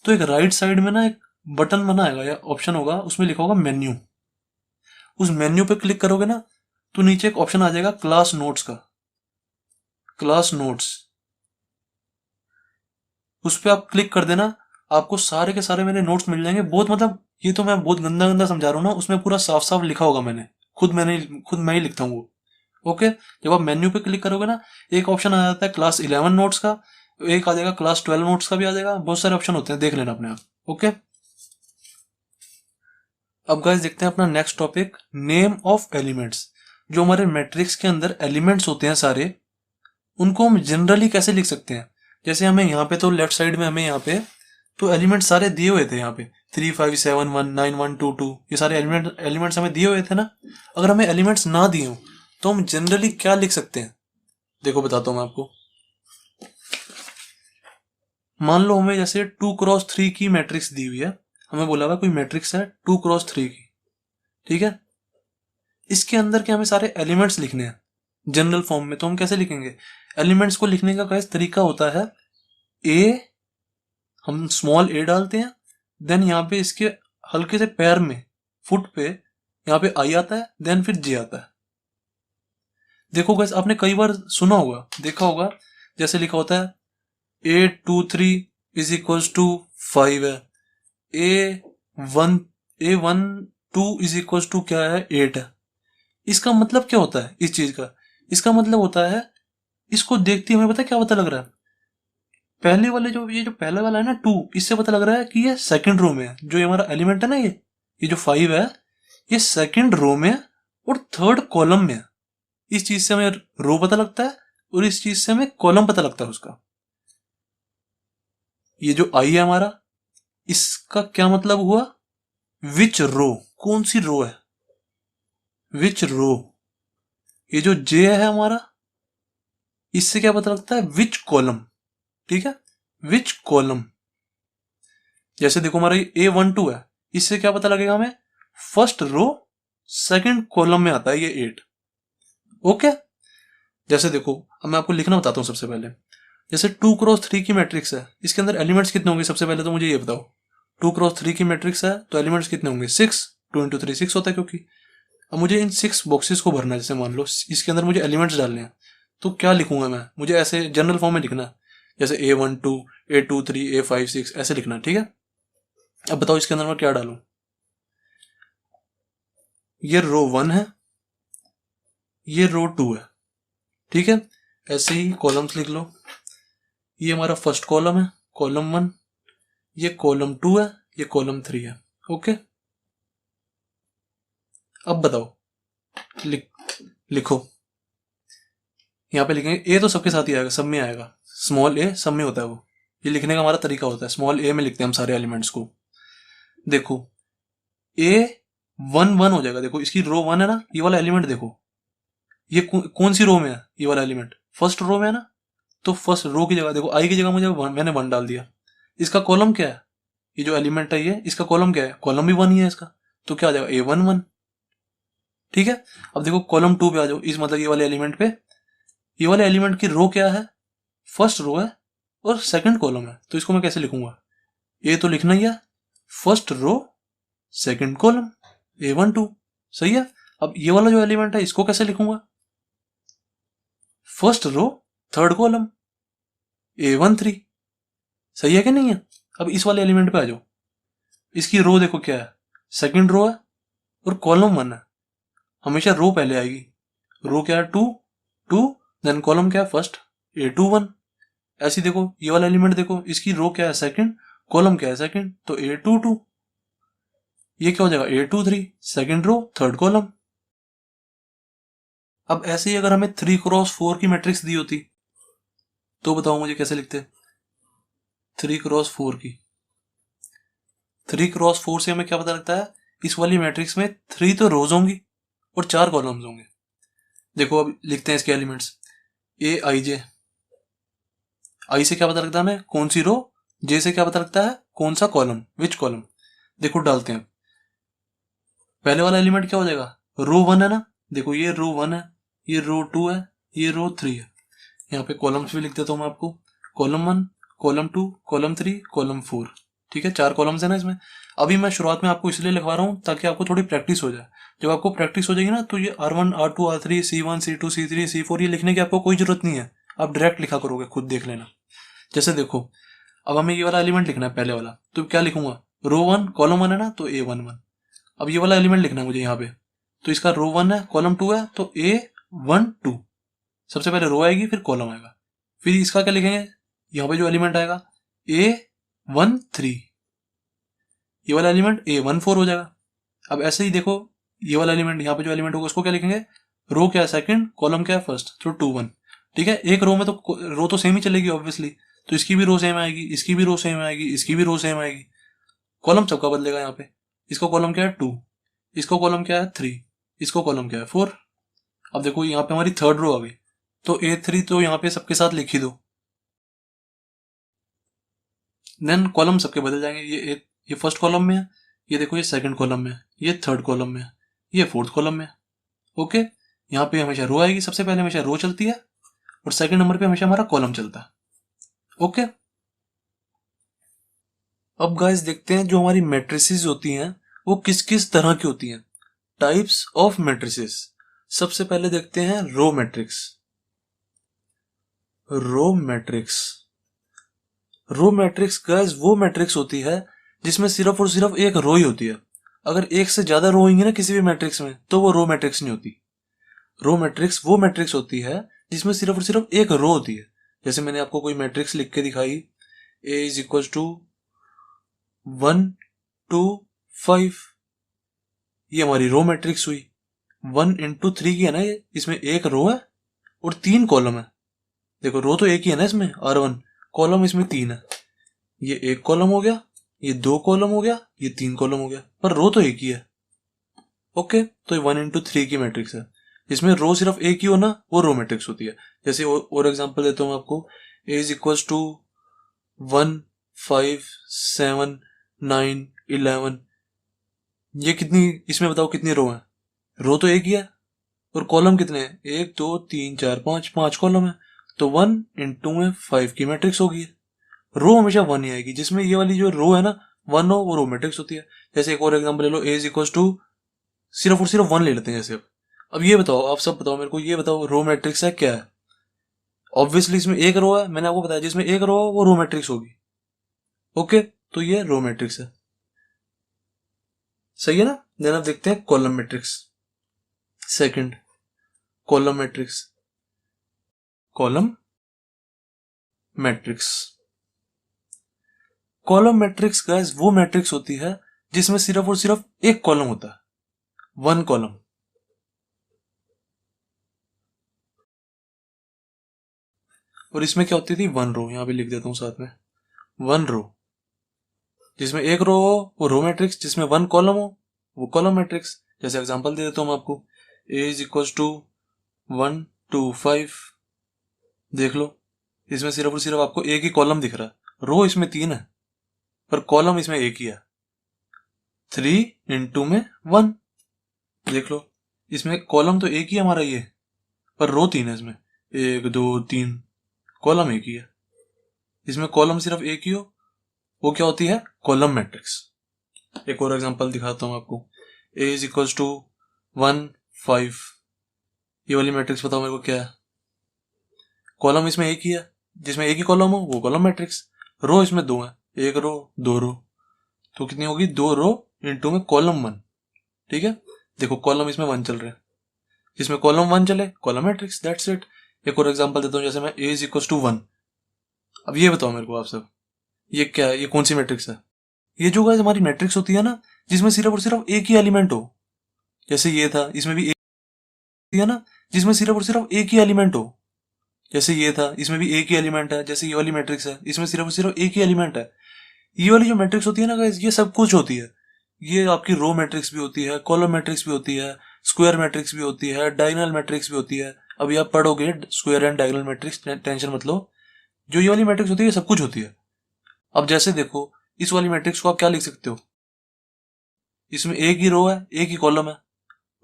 तो एक राइट साइड में ना एक बटन बना आएगा या ऑप्शन होगा, उसमें लिखा होगा मेन्यू। उस मेन्यू पे क्लिक करोगे ना तो नीचे एक ऑप्शन आ जाएगा क्लास नोट्स का, क्लास नोट्स, उस पर आप क्लिक कर देना। आपको सारे के सारे मेरे नोट्स मिल जाएंगे। बहुत मतलब ये तो मैं बहुत गंदा गंदा समझा रहा हूँ ना, उसमें पूरा साफ साफ लिखा होगा, खुद मैं ही लिखता हूँ वो। ओके। जब आप मेन्यू पे क्लिक करोगे ना, एक ऑप्शन आ जाता है क्लास 11 नोट्स का, एक आ जाएगा क्लास 12 नोट्स का भी आ जाएगा, बहुत सारे ऑप्शन होते हैं, देख लेना अपने आप। ओके। अब गाइस देखते हैं अपना next topic, name of elements. जो हमारे मैट्रिक्स के अंदर एलिमेंट्स होते हैं सारे, उनको हम जनरली कैसे लिख सकते हैं। जैसे हमें यहाँ पे तो लेफ्ट साइड में हमें यहाँ पे तो एलिमेंट सारे दिए हुए थे, यहाँ पे 3 5 7 1 9 1 2 2, ये सारे एलिमेंट्स हमें दिए हुए थे ना। अगर हमें एलिमेंट्स ना दिए हो तो हम जनरली क्या लिख सकते हैं, देखो बताता हूँ मैं आपको। मान लो हमें जैसे 2x3 की मैट्रिक्स दी हुई है, हमें बोला हुआ कोई मैट्रिक्स है 2x3 की, ठीक है। इसके अंदर के हमें सारे एलिमेंट्स लिखने हैं जनरल फॉर्म में, तो हम कैसे लिखेंगे। एलिमेंट्स को लिखने का कैसे तरीका होता है, ए, हम स्मॉल ए डालते हैं, देन यहाँ पे इसके हल्के से पैर में, फुट पे यहाँ पे आई आता है, देन फिर जे आता है। देखो गैस आपने कई बार सुना होगा, देखा होगा, जैसे लिखा होता है A23 = 5 है, A12 क्या है 8 है। इसका मतलब क्या होता है इस चीज का, इसका मतलब होता है, इसको देखते हमें पता है क्या पता लग रहा है, पहले वाले जो ये जो पहले वाला है ना 2, इससे पता लग रहा है कि ये सेकंड रो में है। जो ये हमारा एलिमेंट है ना, ये जो 5 है, ये सेकंड रो में और थर्ड कॉलम में है। इस चीज से हमें रो पता लगता है और इस चीज से हमें कॉलम पता लगता है उसका। ये जो आई है हमारा, इसका क्या मतलब हुआ, विच रो, कौन सी रो है, विच रो। ये जो जे है हमारा, इससे क्या पता लगता है, विच कॉलम, ठीक है, विच कॉलम। जैसे देखो हमारा A12 है, इससे क्या पता लगेगा हमें, फर्स्ट रो सेकंड कॉलम में आता है ये 8। ओके। जैसे देखो अब मैं आपको लिखना बताता हूँ सबसे पहले। जैसे 2x3 की मैट्रिक्स है, इसके अंदर एलिमेंट्स कितने होंगे, सबसे पहले तो मुझे ये बताओ। 2x3 की मैट्रिक्स है तो एलिमेंट्स कितने होंगे, 6, 2 × 3 6 होता है, क्योंकि अब मुझे इन 6 बॉक्सेस को भरना है। जैसे मान लो इसके अंदर मुझे एलिमेंट्स डालने हैं, तो क्या लिखूंगा मैं, मुझे ऐसे जनरल फॉर्म में लिखना है, जैसे A12 A23 A56 ऐसे लिखना है, ठीक है। अब बताओ इसके अंदर मैं क्या डालूं, ये रो 1 है, ये रो 2 है, ठीक है। ऐसे ही कॉलम्स लिख लो, ये हमारा फर्स्ट कॉलम है, कॉलम 1, ये कॉलम 2 है, ये कॉलम 3 है। ओके। अब बताओ लिखो, यहाँ पे लिखेंगे ए तो सबके साथ ही आएगा, सब में आएगा, स्मॉल ए सब में होता है वो, ये लिखने का हमारा तरीका होता है, स्मॉल ए में लिखते हैं हम सारे एलिमेंट्स को। देखो A11 हो जाएगा, देखो इसकी रो 1 है ना, ये वाला एलिमेंट देखो, ये कौन सी रो में है, ये वाला एलिमेंट फर्स्ट रो में है ना, तो फर्स्ट रो की जगह देखो आई की जगह मुझे मैंने 1 डाल दिया। इसका कॉलम क्या है, ये जो एलिमेंट है ये, इसका कॉलम क्या है, कॉलम भी 1 ही है इसका, तो क्या आ जाएगा A11, ठीक है। अब देखो कॉलम 2 पे आ जाओ, इस मतलब ये वाले एलिमेंट पे, ये वाले एलिमेंट की रो क्या है, फर्स्ट रो है और सेकंड कॉलम है, तो इसको मैं कैसे लिखूंगा, ए तो लिखना ही है, first row second column A12, सही है। अब ये वाला जो एलिमेंट है इसको कैसे लिखूंगा, first row third column A13, सही है कि नहीं है। अब इस वाले एलिमेंट पे आ जाओ, इसकी रो देखो क्या है, सेकंड रो है और कॉलम 1 है, हमेशा रो पहले आएगी, रो क्या है 2 2, देन कॉलम क्या है फर्स्ट A21। ऐसी देखो ये वाला एलिमेंट देखो, इसकी रो क्या है सेकंड, कॉलम क्या है सेकंड, तो A22। ये क्या हो जाएगा A23 second row third column, अब ऐसे ही अगर हमें 3x4 की मैट्रिक्स दी होती तो बताओ मुझे कैसे लिखते? 3x4 की 3x4 से हमें क्या पता लगता है? इस वाली मैट्रिक्स में 3 तो रोज होंगी और 4 कॉलम्स होंगे। देखो अब लिखते हैं इसके एलिमेंट्स। ए आई जे, आई से क्या पता लगता है हमें? कौन सी रो। जे से क्या पता लगता है? कौन सा कॉलम, विच कॉलम। देखो डालते हैं। पहले वाला एलिमेंट क्या हो जाएगा? रो 1 है ना। देखो ये रो 1 है, ये रो 2 है, ये रो 3 है। यहाँ पे कॉलम्स भी लिख देता हूँ मैं आपको। Column 1, column 2, column 3, column 4। ठीक है, 4 कॉलम्स है ना इसमें। अभी मैं शुरुआत में आपको इसलिए लिखवा रहा हूँ ताकि आपको थोड़ी प्रैक्टिस हो जाए। जब आपको प्रैक्टिस हो जाएगी ना तो ये R1, R2, R3, C1, C2, C3, C4 ये लिखने की आपको कोई जरूरत नहीं है। आप डायरेक्ट लिखा करोगे, खुद देख लेना। जैसे देखो, अब हमें ये वाला एलिमेंट लिखना है पहले वाला, तो क्या लिखूंगा? रो 1 कॉलम 1 है ना, तो A11। अब ये वाला एलिमेंट लिखना है मुझे यहाँ पे, तो इसका रो 1 है कॉलम 2 है, तो A12। सबसे पहले रो आएगी फिर कॉलम आएगा। फिर इसका क्या लिखेंगे? यहाँ पे जो एलिमेंट आएगा A13, ये वाला एलिमेंट A14 हो जाएगा। अब ऐसे ही देखो, ये वाला एलिमेंट यहाँ पे जो एलिमेंट होगा उसको क्या लिखेंगे? रो क्या है सेकंड, कॉलम क्या है फर्स्ट, तो 2 1। ठीक है, एक रो में तो रो तो सेम ही चलेगी ऑब्वियसली, तो इसकी भी रो सेम आएगी, इसकी भी रो सेम आएगी, इसकी भी रो सेम आएगी। कॉलम सबका बदलेगा यहाँ पे। इसको कॉलम क्या है 2, इसको कॉलम क्या है 3, इसको कॉलम क्या है 4। अब देखो यहाँ पे हमारी थर्ड रो आ गई, तो A3 तो यहाँ पे सबके साथ लिख ही दो। देन कॉलम सबके बदल जाएंगे। ये फर्स्ट कॉलम में है, ये देखो ये सेकंड कॉलम में है, ये थर्ड कॉलम में है, ये फोर्थ कॉलम में है। ओके, यहाँ पे हमेशा रो आएगी, सबसे पहले हमेशा रो चलती है और सेकंड नंबर पे हमेशा हमारा कॉलम चलता है। ओके, अब गाइस देखते हैं जो हमारी मैट्रिसेस होती हैं वो किस किस तरह की होती हैं। Types of matrices. सबसे पहले देखते हैं row matrix. Row matrix, row matrix guys वो मैट्रिक्स होती है जिसमें सिर्फ और सिर्फ एक रो ही होती है। अगर एक से ज्यादा रो होंगी ना किसी भी मैट्रिक्स में तो वो रो मैट्रिक्स नहीं होती। रो मैट्रिक्स वो मैट्रिक्स होती है जिसमें सिर्फ और सिर्फ एक रो होती है। जैसे मैंने आपको कोई मैट्रिक्स लिख के दिखाई, ए इज इक्वल टू 1 2 5, ये हमारी रो मैट्रिक्स हुई। 1 इंटू 3 की है ना ये, इसमें एक रो है और 3 कॉलम है। देखो रो तो एक ही है ना इसमें R1, कॉलम इसमें 3 है। ये एक कॉलम हो गया, ये 2 कॉलम हो गया, ये 3 कॉलम हो गया, पर रो तो एक ही है। ओके, तो ये 1 इंटू 3 की मैट्रिक्स है। जिसमें रो सिर्फ एक ही हो ना वो रो मैट्रिक्स होती है। जैसे और एग्जांपल देता हूँ आपको, ए इज इक्वल टू 1 5 7 9 11। ये कितनी, इसमें बताओ कितनी रो है? रो तो एक ही है और कॉलम कितने हैं? 1 2 3 4 5, 5 कॉलम है। तो 1 इंटू में 5 की मैट्रिक्स होगी। रो हमेशा 1 ही आएगी। जिसमें ये वाली जो रो है ना 1 हो वो रो मैट्रिक्स होती है। जैसे एक और एग्जांपल ले लो, ए इज इक्वल टू सिर्फ और सिर्फ 1 ले लेते हैं जैसे। अब ये बताओ, आप सब बताओ मेरे को, ये बताओ रो मैट्रिक्स है क्या है? ऑब्वियसली इसमें एक रो है, मैंने आपको बताया जिसमें एक रो हो वो रो मैट्रिक्स होगी। ओके, तो ये रो मैट्रिक्स है। सही है ना। देन अब देखते हैं column matrix. Second, column matrix. Column matrix, column matrix guys वो मैट्रिक्स होती है जिसमें सिर्फ और सिर्फ एक कॉलम होता है, 1 कॉलम। और इसमें क्या होती थी? 1 रो। यहां पे लिख देता हूं साथ में, 1 रो। जिसमें एक रो हो वो रो मैट्रिक्स, जिसमें 1 कॉलम हो वो कॉलम मैट्रिक्स। जैसे एग्जांपल दे देता हूं मैं आपको, ए इज इक्वल टू 1 2 5। देख लो, इसमें सिर्फ और सिर्फ आपको एक ही कॉलम दिख रहा है, रो इसमें 3 है पर कॉलम इसमें एक ही है। 3 इंटू में 1। देख लो, इसमें कॉलम तो एक ही है हमारा ये, पर रो 3 है इसमें, 1 2 3, कॉलम एक ही है। इसमें कॉलम सिर्फ एक ही हो वो क्या होती है? Column matrix. एक और एग्जांपल दिखाता हूं आपको, ए इज इक्वल टू 1 5। ये वाली मैट्रिक्स बताओ मेरे को क्या है? कॉलम इसमें एक ही है, जिसमें एक ही कॉलम हो वो कॉलम मैट्रिक्स। रो इसमें 2 है, एक रो 2 रो, तो कितनी होगी? 2 रो इंटू में कॉलम 1। ठीक है, देखो कॉलम इसमें 1 चल रहे हैं, जिसमें कॉलम 1 चले कॉलम मैट्रिक्स, दैट्स इट। एक और एग्जांपल देता हूं, जैसे मैं ए इज इक्वल टू 1। अब ये बताओ मेरे को आप सब, ये क्या है? ये कौन सी मैट्रिक्स है? ये जो गाइस हमारी मैट्रिक्स होती है ना जिसमें सिर्फ और सिर्फ एक ही एलिमेंट हो। जैसे ये था, इसमें भी एक है ना, जिसमें सिर्फ और सिर्फ एक ही एलिमेंट हो। जैसे ये था, इसमें भी एक ही एलिमेंट है। जैसे ये वाली मैट्रिक्स है, इसमें सिर्फ और सिर्फ एक ही एलिमेंट है। ये वाली जो मैट्रिक्स होती है ना गाइस, ये सब कुछ होती है। ये आपकी रो मैट्रिक्स भी होती है, कॉलम मैट्रिक्स भी होती है, स्क्वायर मैट्रिक्स भी होती है, डायगोनल मैट्रिक्स भी होती है। अभी आप पढ़ोगे square and diagonal matrix, tension मत लो। जो ये वाली मैट्रिक्स होती है, ये सब कुछ होती है। अब जैसे देखो, इस वाली मैट्रिक्स को आप क्या लिख सकते हो, इसमें एक ही रो है, एक ही कॉलम है।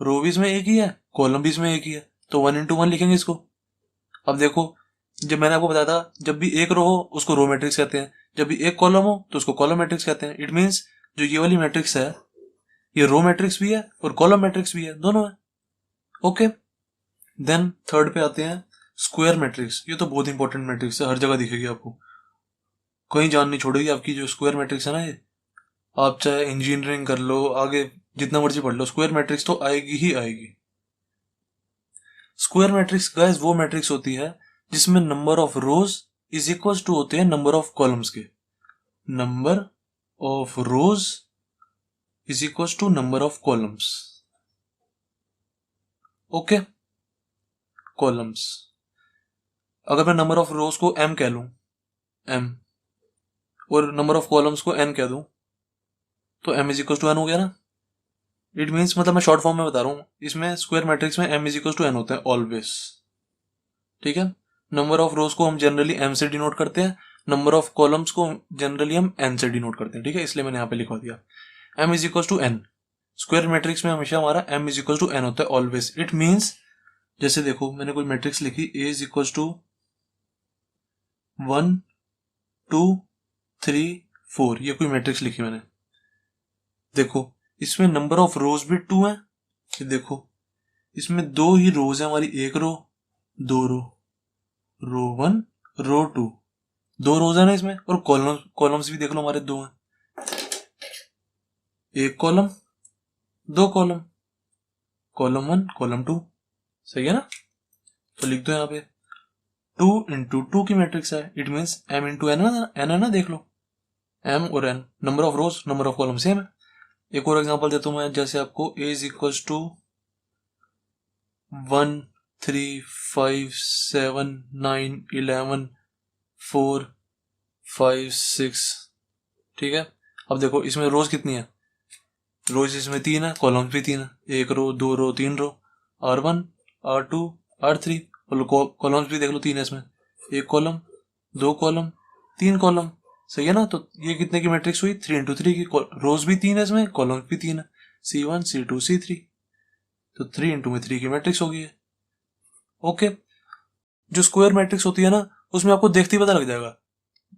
रो भी इसमें एक ही है, कॉलम भी इसमें एक ही है, तो 1 into 1 लिखेंगे इसको। अब देखो, जब मैंने आपको बताया था, जब भी एक रो हो उसको रो मैट्रिक्स कहते हैं, जब भी एक कॉलम हो तो उसको कॉलम मैट्रिक्स कहते हैं। इट मीन्स जो ये वाली मैट्रिक्स है, ये रो मैट्रिक्स भी है और कॉलम मैट्रिक्स भी है, दोनों है। ओके, देन थर्ड पे आते हैं, स्क्वायर मैट्रिक्स। ये तो बहुत इंपॉर्टेंट मैट्रिक्स है, हर जगह दिखेगी आपको, कहीं जान नहीं छोड़ेगी आपकी। जो स्क्वायर मैट्रिक्स है ना, ये आप चाहे इंजीनियरिंग कर लो, आगे जितना मर्जी पढ़ लो, स्क्वायर मैट्रिक्स तो आएगी ही आएगी। स्क्वायर मैट्रिक्स गाइस वो मैट्रिक्स होती है जिसमें number of rows is equal to होते हैं नंबर ऑफ कॉलम्स के। Number of rows is equal to number of columns. Okay, columns. अगर मैं नंबर ऑफ रोज को m कह लूं, m, और नंबर ऑफ कॉलम्स को n कह दूं, तो m is equal to n हो गया ना। इट मीन्स, मतलब मैं शॉर्ट फॉर्म में बता रहा हूं, इसमें स्क्वायर मैट्रिक्स में m is equal to n होता है ऑलवेज। ठीक है, नंबर ऑफ रोज को हम जनरली m से डिनोट करते हैं, नंबर ऑफ कॉलम्स को जनरली हम n से डिनोट करते हैं। ठीक है, इसलिए मैंने यहाँ पे लिखवा दिया m is equal to n। Square matrix में हमेशा हमारा m is equal to n होता है ऑलवेज। इट मीन्स, जैसे देखो मैंने कोई मैट्रिक्स लिखी, a इज इक्वल टू 1 2 3 4, ये कोई मैट्रिक्स लिखी मैंने। देखो इसमें नंबर ऑफ रोज भी 2 है। ये देखो, इसमें दो ही रोज है हमारी, एक रो दो रो, रो 1 रो 2, दो रोज है ना इसमें। और कॉलम्स भी देख लो हमारे दो हैं, एक कॉलम दो कॉलम, कॉलम 1 कॉलम 2। सही है ना, तो लिख दो यहाँ पे 2 into 2 की मैट्रिक्स है। It means m into n है ना, देख लो m और n, number of rows number of column same है। एक और एग्जांपल देता हूं मैं, जैसे आपको a इज इक्वल टू 1 3 5 7 9 11 4 5 6। ठीक है, अब देखो इसमें रोज कितनी है, रोज इसमें 3 है, कॉलम्स भी 3 है, एक रो दो रो तीन रो, R1 R2 R3, और कॉलम्स भी देख लो 3 है इसमें, एक कॉलम दो कॉलम तीन कॉलम। सही है ना, तो ये कितने की मैट्रिक्स हुई, 3 into 3 की। रोज भी 3 है इसमें, कॉलम्स भी 3 है, C1 C2 C3, तो 3 into 3 की मैट्रिक्स होगी है। ओके, जो स्क्वायर मैट्रिक्स होती है ना, उसमें आपको देखते ही पता लग जाएगा,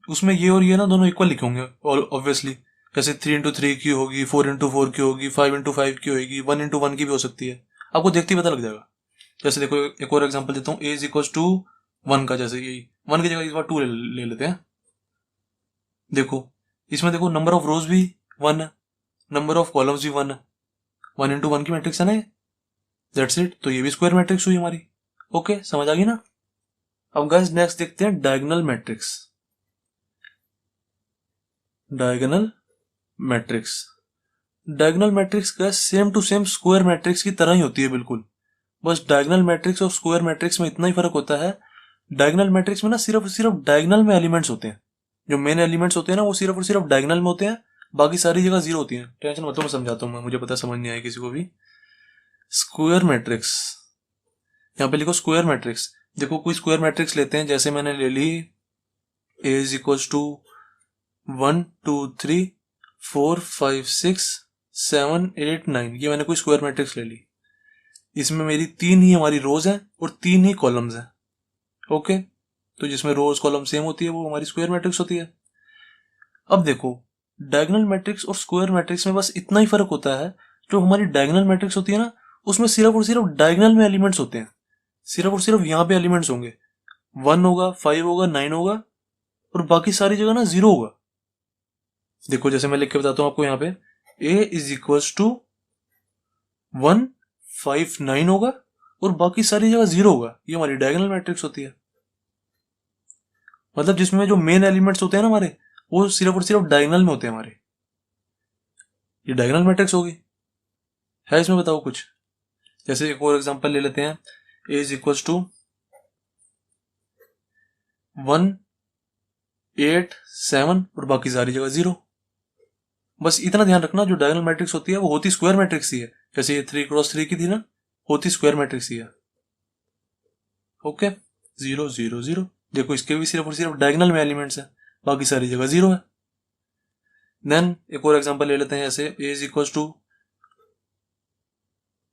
उसमें ये और ये ना दोनों इक्वल लिखे होंगे ऑब्वियसली। जैसे 3 into 3 की होगी, 4 into 4 की होगी, 5 into 5 की होगी, 1 into 1 की भी हो सकती है, आपको देखते ही पता लग जाएगा। जैसे देखो एक और एग्जांपल देता हूँ, a इज इक्वल टू 1 का, जैसे यही 1 की जगह इस बार 2 ले लेते हैं। देखो इसमें देखो नंबर ऑफ रोज भी 1 है, नंबर ऑफ कॉलम्स भी 1 है, 1 into 1 की मैट्रिक्स है ना, दैट्स इट। तो ये भी स्क्वायर मैट्रिक्स हुई हमारी। ओके, समझ आ गई ना। अब गाइस नेक्स्ट देखते हैं diagonal matrix. Diagonal matrix, diagonal matrix का same to same square matrix की तरह ही होती है बिल्कुल। बस डायगोनल मैट्रिक्स और स्क्वायर मैट्रिक्स में इतना ही फर्क होता है, डायगोनल मैट्रिक्स में ना सिर्फ और सिर्फ डायगोनल में एलिमेंट्स होते हैं, जो मेन एलिमेंट्स होते हैं ना वो सिर्फ और सिर्फ डायगोनल में होते हैं, बाकी सारी जगह जीरो होती है। टेंशन मत लो, मैं समझाता हूँ, मुझे पता समझ नहीं आया किसी को भी। स्क्वायर मैट्रिक्स, यहाँ पे लिखो स्क्वायर मैट्रिक्स। देखो कोई स्क्वायर मैट्रिक्स लेते हैं, जैसे मैंने ले ली a इज इक्वल टू 1 2 3 4 5 6 7 8 9, ये मैंने कोई स्क्वायर मैट्रिक्स ले ली। इसमें मेरी 3 ही हमारी रोज हैं और 3 ही कॉलम्स हैं। ओके, तो जिसमें रोज कॉलम सेम होती है वो हमारी स्क्वायर मैट्रिक्स होती है। अब देखो डायगोनल मैट्रिक्स और स्क्वायर मैट्रिक्स में बस इतना ही फर्क होता है, जो हमारी डायगोनल मैट्रिक्स होती है ना, उसमें सिर्फ और सिर्फ डायगोनल में एलिमेंट्स होते हैं, सिर्फ और सिर्फ यहाँ पे एलिमेंट्स होंगे, 1 होगा 5 होगा 9 होगा, और बाकी सारी जगह ना 0 होगा। देखो जैसे मैं लिख के बताता हूँ आपको, यहाँ पे a इज इक्वल टू 1 5 9 होगा और बाकी सारी जगह 0 होगा, ये हमारी डायगोनल मैट्रिक्स होती है। मतलब जिसमें जो मेन एलिमेंट्स होते हैं ना हमारे, वो सिर्फ और सिर्फ डायगोनल में होते हैं हमारे, ये डायगोनल मैट्रिक्स होगी। है इसमें बताओ कुछ। जैसे एक और एग्जांपल ले लेते हैं, ए इज इक्वल टू 1, 8, 7 और बाकी सारी जगह 0। बस इतना ध्यान रखना, जो डायगोनल मैट्रिक्स होती है वो होती स्क्वायर मैट्रिक्स ही है। जैसे ये 3x3 की थी ना, होती स्क्वायर मैट्रिक्स ही है। ओके, 0 0 0। देखो इसके भी सिर्फ और सिर्फ डायगोनल में एलिमेंट्स है, बाकी सारी जगह 0 है। देन एक और एग्जांपल ले लेते हैं, जैसे a इज इक्वल टू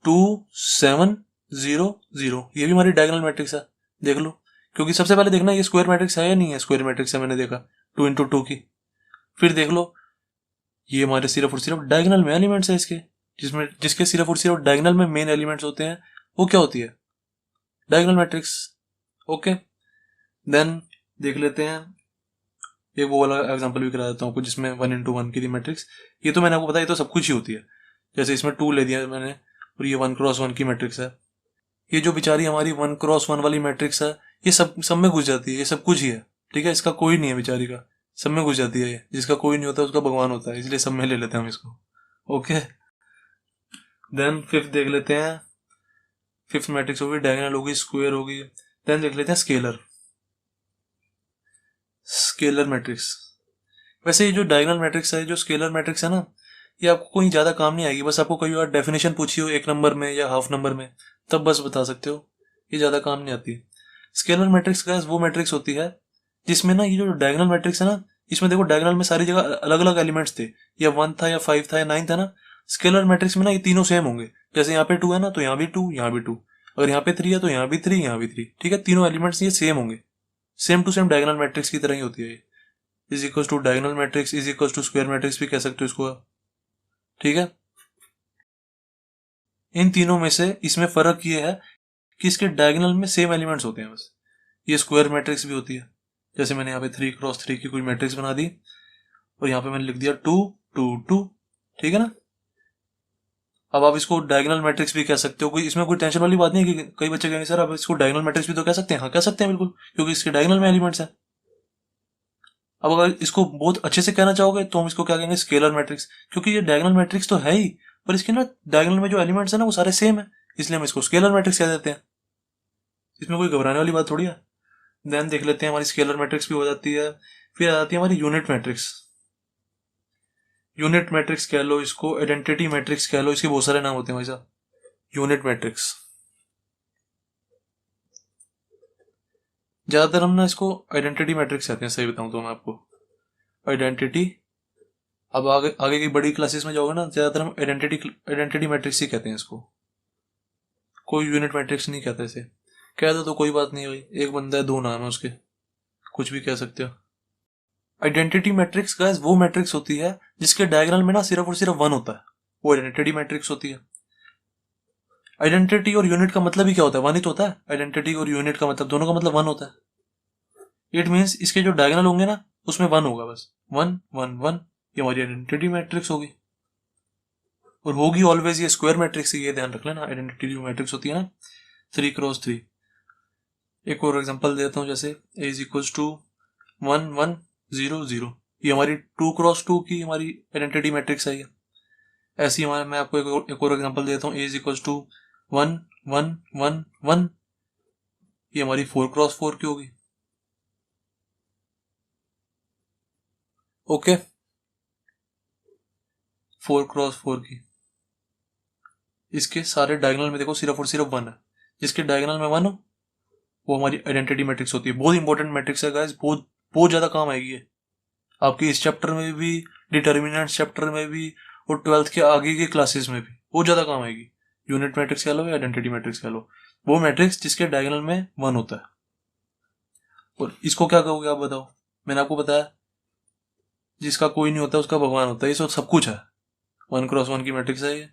2 7 0 0। ये भी हमारी डायगोनल मैट्रिक्स है, देख लो। क्योंकि सबसे पहले देखना ये स्क्वायर मैट्रिक्स है या नहीं है। स्क्वायर मैट्रिक्स है, मैंने देखा 2 × 2 की। फिर देख लो ये हमारे सिर्फ और सिर्फ डायगोनल में एलिमेंट्स है इसके, जिसके सिर्फ और सिर्फ डायगोनल में मेन एलिमेंट्स होते हैं, वो क्या होती है, डायगोनल मैट्रिक्स। ओके, देन देख लेते हैं एक वो वाला एग्जांपल भी करा देता हूँ आपको, जिसमें 1 × 1 की थी मैट्रिक्स। ये तो मैंने आपको बताया, ये तो सब कुछ ही होती है। जैसे इसमें 2 ले दिया मैंने, और ये 1 × 1 की मैट्रिक्स है। ये जो बेचारी हमारी 1 × 1 वाली मैट्रिक्स है, ये सब में घुस जाती है, ये सब कुछ ही है। ठीक है, इसका कोई नहीं है बेचारी का, सब में घुस जाती है ये। जिसका कोई नहीं होता उसका भगवान होता है, इसलिए सब में ले लेते हैं हम इसको। ओके, देन फिफ्थ देख लेते हैं। फिफ्थ मैट्रिक्स होगी डायगोनल होगी, स्क्वायर होगी। देन देख लेते हैं स्केलर मैट्रिक्स। वैसे ये जो डायगोनल मैट्रिक्स है, जो स्केलर मैट्रिक्स है ना, ये आपको कोई ज्यादा काम नहीं आएगी। बस आपको कोई बार डेफिनेशन पूछी हो 1 नंबर में या हाफ नंबर में, तब बस बता सकते हो, ये ज्यादा काम नहीं आती। स्केलर मैट्रिक्स का वो मैट्रिक्स होती है जिसमें ना ये जो डायगोनल मैट्रिक्स है ना, इसमें देखो डायगोनल में सारी जगह अलग अलग एलिमेंट्स थे, या 1 था या 5 था या 9 था ना। स्केलर मैट्रिक्स में ना ये तीनों सेम होंगे। जैसे यहाँ पे 2 है ना, तो यहाँ भी 2, यहाँ भी 2। अगर यहाँ पे 3 है तो यहाँ भी 3, यहाँ भी 3। ठीक है, तीनों एलिमेंट्स ये सेम होंगे, same to same diagonal matrix की तरह ही होती है ये। Is equal to diagonal matrix is equal to square matrix भी कह सकते हो इसको आप। ठीक है, इन तीनों में से इसमें फर्क ये है कि इसके डायगोनल में सेम एलिमेंट्स होते हैं बस। ये स्क्वायर मैट्रिक्स भी होती है। जैसे मैंने यहाँ पे 3 × 3 की कोई मैट्रिक्स बना दी, और यहाँ पे मैंने लिख दिया 2 2 2। ठीक है ना, अब आप इसको डायगोनल मैट्रिक्स भी कह सकते हो, कोई इसमें कोई टेंशन वाली बात नहीं है। कि कई बच्चे कहेंगे सर आप इसको डायगोनल मैट्रिक्स भी तो कह सकते हैं। हाँ, कह सकते हैं बिल्कुल, क्योंकि इसके डायगोनल में एलिमेंट्स है। अब अगर इसको बहुत अच्छे से कहना चाहोगे तो हम इसको क्या कहेंगे, स्केलर मैट्रिक्स। क्योंकि ये डायगोनल मैट्रिक्स तो है ही, पर इसके ना डायगोनल में जो एलिमेंट्स है ना वो सारे सेम है, इसलिए हम इसको स्केलर मैट्रिक्स कह देते हैं। इसमें कोई घबराने वाली बात थोड़ी है। देन देख लेते हैं, हमारी स्केलर मैट्रिक्स भी हो जाती है। फिर आ जाती है हमारी यूनिट मैट्रिक्स। यूनिट मैट्रिक्स कह लो इसको, आइडेंटिटी मैट्रिक्स कह लो, इसके बहुत सारे नाम होते हैं भाई साहब। यूनिट मैट्रिक्स ज्यादातर हम ना इसको आइडेंटिटी मैट्रिक्स कहते हैं, सही बताऊं तो मैं आपको। आइडेंटिटी, अब आगे आगे की बड़ी क्लासेस में जाओगे ना, ज्यादातर हम आइडेंटिटी मैट्रिक्स ही कहते हैं इसको। कोई यूनिट मैट्रिक्स नहीं कहते इसे। कह दो तो कोई बात नहीं भाई, एक बंदा है 2 नाम है उसके, कुछ भी कह सकते हो। आइडेंटिटी मैट्रिक्स गाइस वो मैट्रिक्स होती है जिसके डायगोनल में ना सिर्फ और सिर्फ 1 होता है, वो आइडेंटिटी मैट्रिक्स होती है। आइडेंटिटी और यूनिट का मतलब ही क्या होता है, 1 ही तो होता है। आइडेंटिटी और यूनिट का मतलब, दोनों का मतलब 1 होता है। इट मीन्स इसके जो डायगोनल होंगे ना उसमें 1 होगा, बस 1 1 1। ये हमारी आइडेंटिटी मैट्रिक्स होगी, और होगी ऑलवेज ये स्क्वायर मैट्रिक्स, ये ध्यान रख लेना। आइडेंटिटी मैट्रिक्स होती है ना 3 × 3। एक और एग्जांपल देता हूँ, जैसे a इज इक्वल टू 1 1 0 0। ये हमारी 2 × 2 की हमारी आइडेंटिटी मैट्रिक्स है ये। ऐसी हमारे, मैं आपको एक और एग्जांपल देता हूँ, a इज इक्वल टू 1 1 1 1। ये हमारी 4 × 4 की होगी। ओके, 4 × 4 की। इसके सारे डायगोनल में देखो सिर्फ और सिर्फ 1 है। जिसके डायगोनल में 1 हो वो हमारी आइडेंटिटी मैट्रिक्स होती है। बहुत इंपॉर्टेंट मैट्रिक्स है गाइस, बहुत बहुत ज्यादा काम आएगी ये आपकी इस चैप्टर में भी, डिटर्मिनेंट चैप्टर में भी, और 12th के आगे के क्लासेस में भी बहुत ज्यादा काम आएगी। यूनिट मैट्रिक्स कह लो या आइडेंटिटी मैट्रिक्स कह लो, वो मैट्रिक्स जिसके डायगोनल में 1 होता है। और इसको क्या कहोगे आप बताओ। मैंने आपको बताया जिसका कोई नहीं होता उसका भगवान होता है, ये सब कुछ है। 1 × 1 की मैट्रिक्स है ये।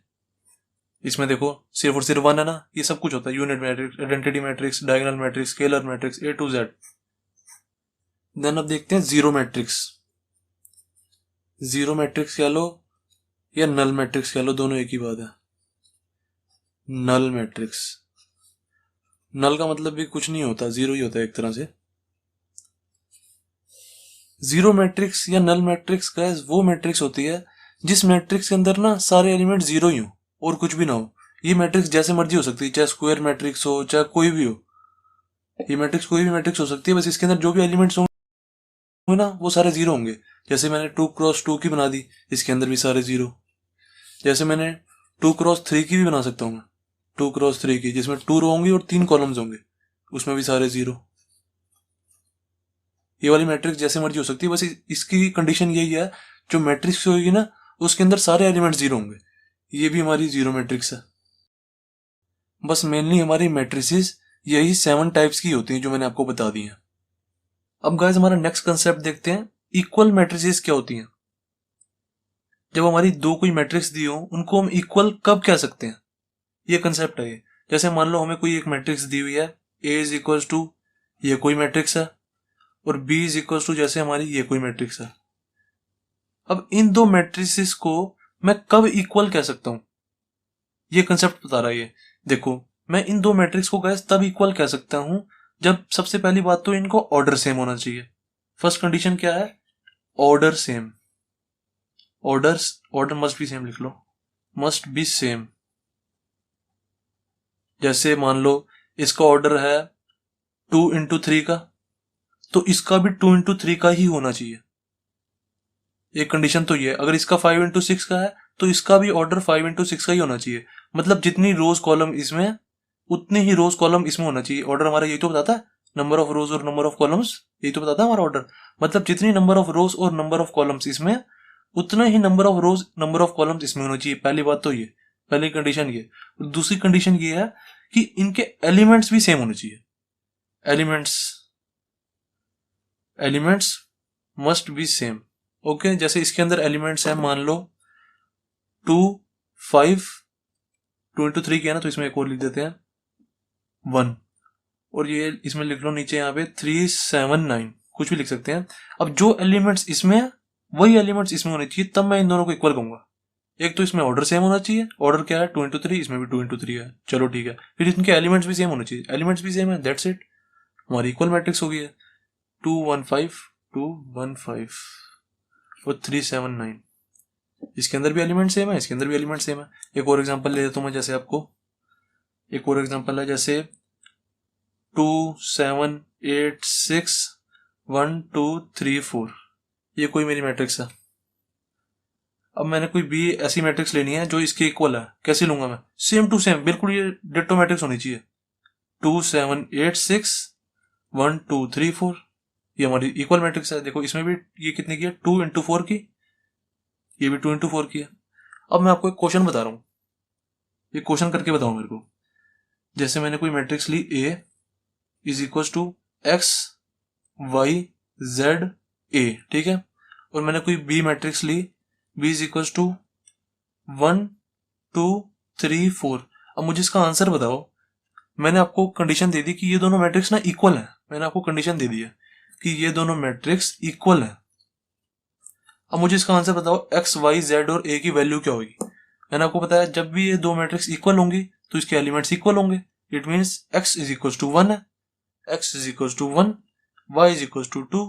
इसमें देखो सिर्फ और सिर्फ 1 है ना, ये सब कुछ होता है। Unit matrix, identity matrix, diagonal matrix, scalar matrix, A to Z। Then अब देखते हैं जीरो मैट्रिक्स। जीरो मैट्रिक्स कह लो या नल मैट्रिक्स कह लो, दोनों एक ही बात है। नल मैट्रिक्स, नल का मतलब भी कुछ नहीं होता, जीरो ही होता है एक तरह से। जीरो मैट्रिक्स या नल मैट्रिक्स गाइस वो मैट्रिक्स होती है जिस मैट्रिक्स के अंदर ना सारे एलिमेंट जीरो ही हो और कुछ भी ना हो। ये मैट्रिक्स जैसे मर्जी हो सकती है, चाहे स्क्वायर मैट्रिक्स हो चाहे कोई भी हो, ये मैट्रिक्स कोई भी मैट्रिक्स हो सकती है, बस इसके अंदर जो भी एलिमेंट्स होंगे ना वो सारे जीरो होंगे। जैसे मैंने 2x2 की बना दी, इसके अंदर भी सारे जीरो। जैसे मैंने 2x3 की भी बना सकता हूँ मैं, 2x3 की, जिसमें 2 रो होंगी और 3 कॉलम्स होंगे, उसमें भी सारे जीरो। ये वाली मैट्रिक्स जैसे मर्जी हो सकती है, बस इसकी कंडीशन यही है, जो मैट्रिक्स होगी ना उसके अंदर सारे एलिमेंट्स जीरो होंगे। ये भी हमारी जीरो मैट्रिक्स है। बस मेनली हमारी मैट्रिसेस यही 7 टाइप्स की होती हैं जो मैंने आपको बता दी हैं। अब गाइस हमारा नेक्स्ट कंसेप्ट देखते हैं, इक्वल मैट्रिसेस क्या होती हैं। जब हमारी दो कोई मैट्रिक्स दी हो उनको हम इक्वल कब कह सकते हैं, ये कंसेप्ट है ये। जैसे मान लो हमें कोई एक मैट्रिक्स दी हुई है, A इज इक्वल टू, ये कोई मैट्रिक्स है, और B इज इक्वल टू जैसे हमारी ये कोई मैट्रिक्स है। अब इन दो मैट्रिसेस को मैं कब इक्वल कह सकता हूं, ये कंसेप्ट बता रहा है ये। देखो मैं इन दो मैट्रिक्स को गैस तब इक्वल कह सकता हूं जब सबसे पहली बात तो इनको ऑर्डर सेम होना चाहिए। फर्स्ट कंडीशन क्या है, order same. Order must be same लिख लो, मस्ट बी सेम। जैसे मान लो इसका ऑर्डर है 2 × 3 का, तो इसका भी 2 × 3 का ही होना चाहिए। एक कंडीशन तो ये, अगर इसका 5 × 6 का है तो इसका भी ऑर्डर 5 × 6 का ही होना चाहिए। मतलब जितनी रोज कॉलम इसमें उतने ही रोज कॉलम इसमें होना चाहिए। ऑर्डर हमारा यही तो बताता है, नंबर ऑफ रोज और नंबर ऑफ कॉलम्स, यही तो बताता है हमारा ऑर्डर। मतलब जितनी नंबर ऑफ रोज और नंबर ऑफ कॉलम्स इसमें, उतना ही number of rows number of columns इसमें होना चाहिए। पहली बात तो ये, पहली कंडीशन ये। दूसरी कंडीशन ये है कि इनके एलिमेंट्स भी सेम होने चाहिए। Elements must be same. Okay, जैसे इसके अंदर एलिमेंट्स है, मान लो 2 5, 2 × 3 किया ना तो इसमें एक और लिख देते हैं 1, और ये इसमें लिख लो नीचे यहाँ पे 3 7 9, कुछ भी लिख सकते हैं। अब जो एलिमेंट्स इसमें है वही एलिमेंट्स इसमें होने चाहिए, तब मैं इन दोनों को इक्वल कहूंगा। एक तो इसमें ऑर्डर सेम होना चाहिए, ऑर्डर क्या है 2 × 3, इसमें भी 2 × 3 है, चलो ठीक है। फिर इनके एलिमेंट्स भी सेम होने चाहिए, एलिमेंट्स भी सेम है, दैट्स इट, हमारी इक्वल मैट्रिक्स हो गई है। 2 1 5 2 1 5 और 3 7 9, इसके अंदर भी एलिमेंट सेम है, इसके अंदर भी एलिमेंट सेम है। एक और एग्जांपल ले लेता हूं मैं, जैसे आपको एक और एग्जांपल है, जैसे 2 7 8 6 1 2 3 4, ये कोई मेरी मैट्रिक्स है। अब मैंने कोई भी ऐसी मैट्रिक्स लेनी है जो इसके इक्वल है, कैसे लूंगा मैं, सेम टू सेम, बिल्कुल ये डिट्टो मैट्रिक्स होनी चाहिए। 2 7 8 6 1 2 3 4, ये हमारी इक्वल मैट्रिक्स है। देखो इसमें भी ये कितने की है, 2 × 4 की, ये भी 2 × 4 की है। अब मैं आपको एक क्वेश्चन बता रहा हूं, ये क्वेश्चन करके बताओ मेरे को। जैसे मैंने कोई मैट्रिक्स ली, A is equal to X Y Z A, ठीक है, और मैंने कोई B मैट्रिक्स ली, B इज इक्वल टू 1 2 3 4। अब मुझे इसका आंसर बताओ। मैंने आपको कंडीशन दे दी कि ये दोनों मैट्रिक्स ना इक्वल है, मैंने आपको कंडीशन दे दी है कि ये दोनों मैट्रिक्स इक्वल है। अब मुझे इसका आंसर बताओ, X Y Z और A की वैल्यू क्या होगी। मैंने आपको बताया जब भी ये दो मैट्रिक्स इक्वल होंगी तो इसके एलिमेंट्स इक्वल होंगे। It means X is equal to 1 है, X is equal to 1, Y is equal to 2,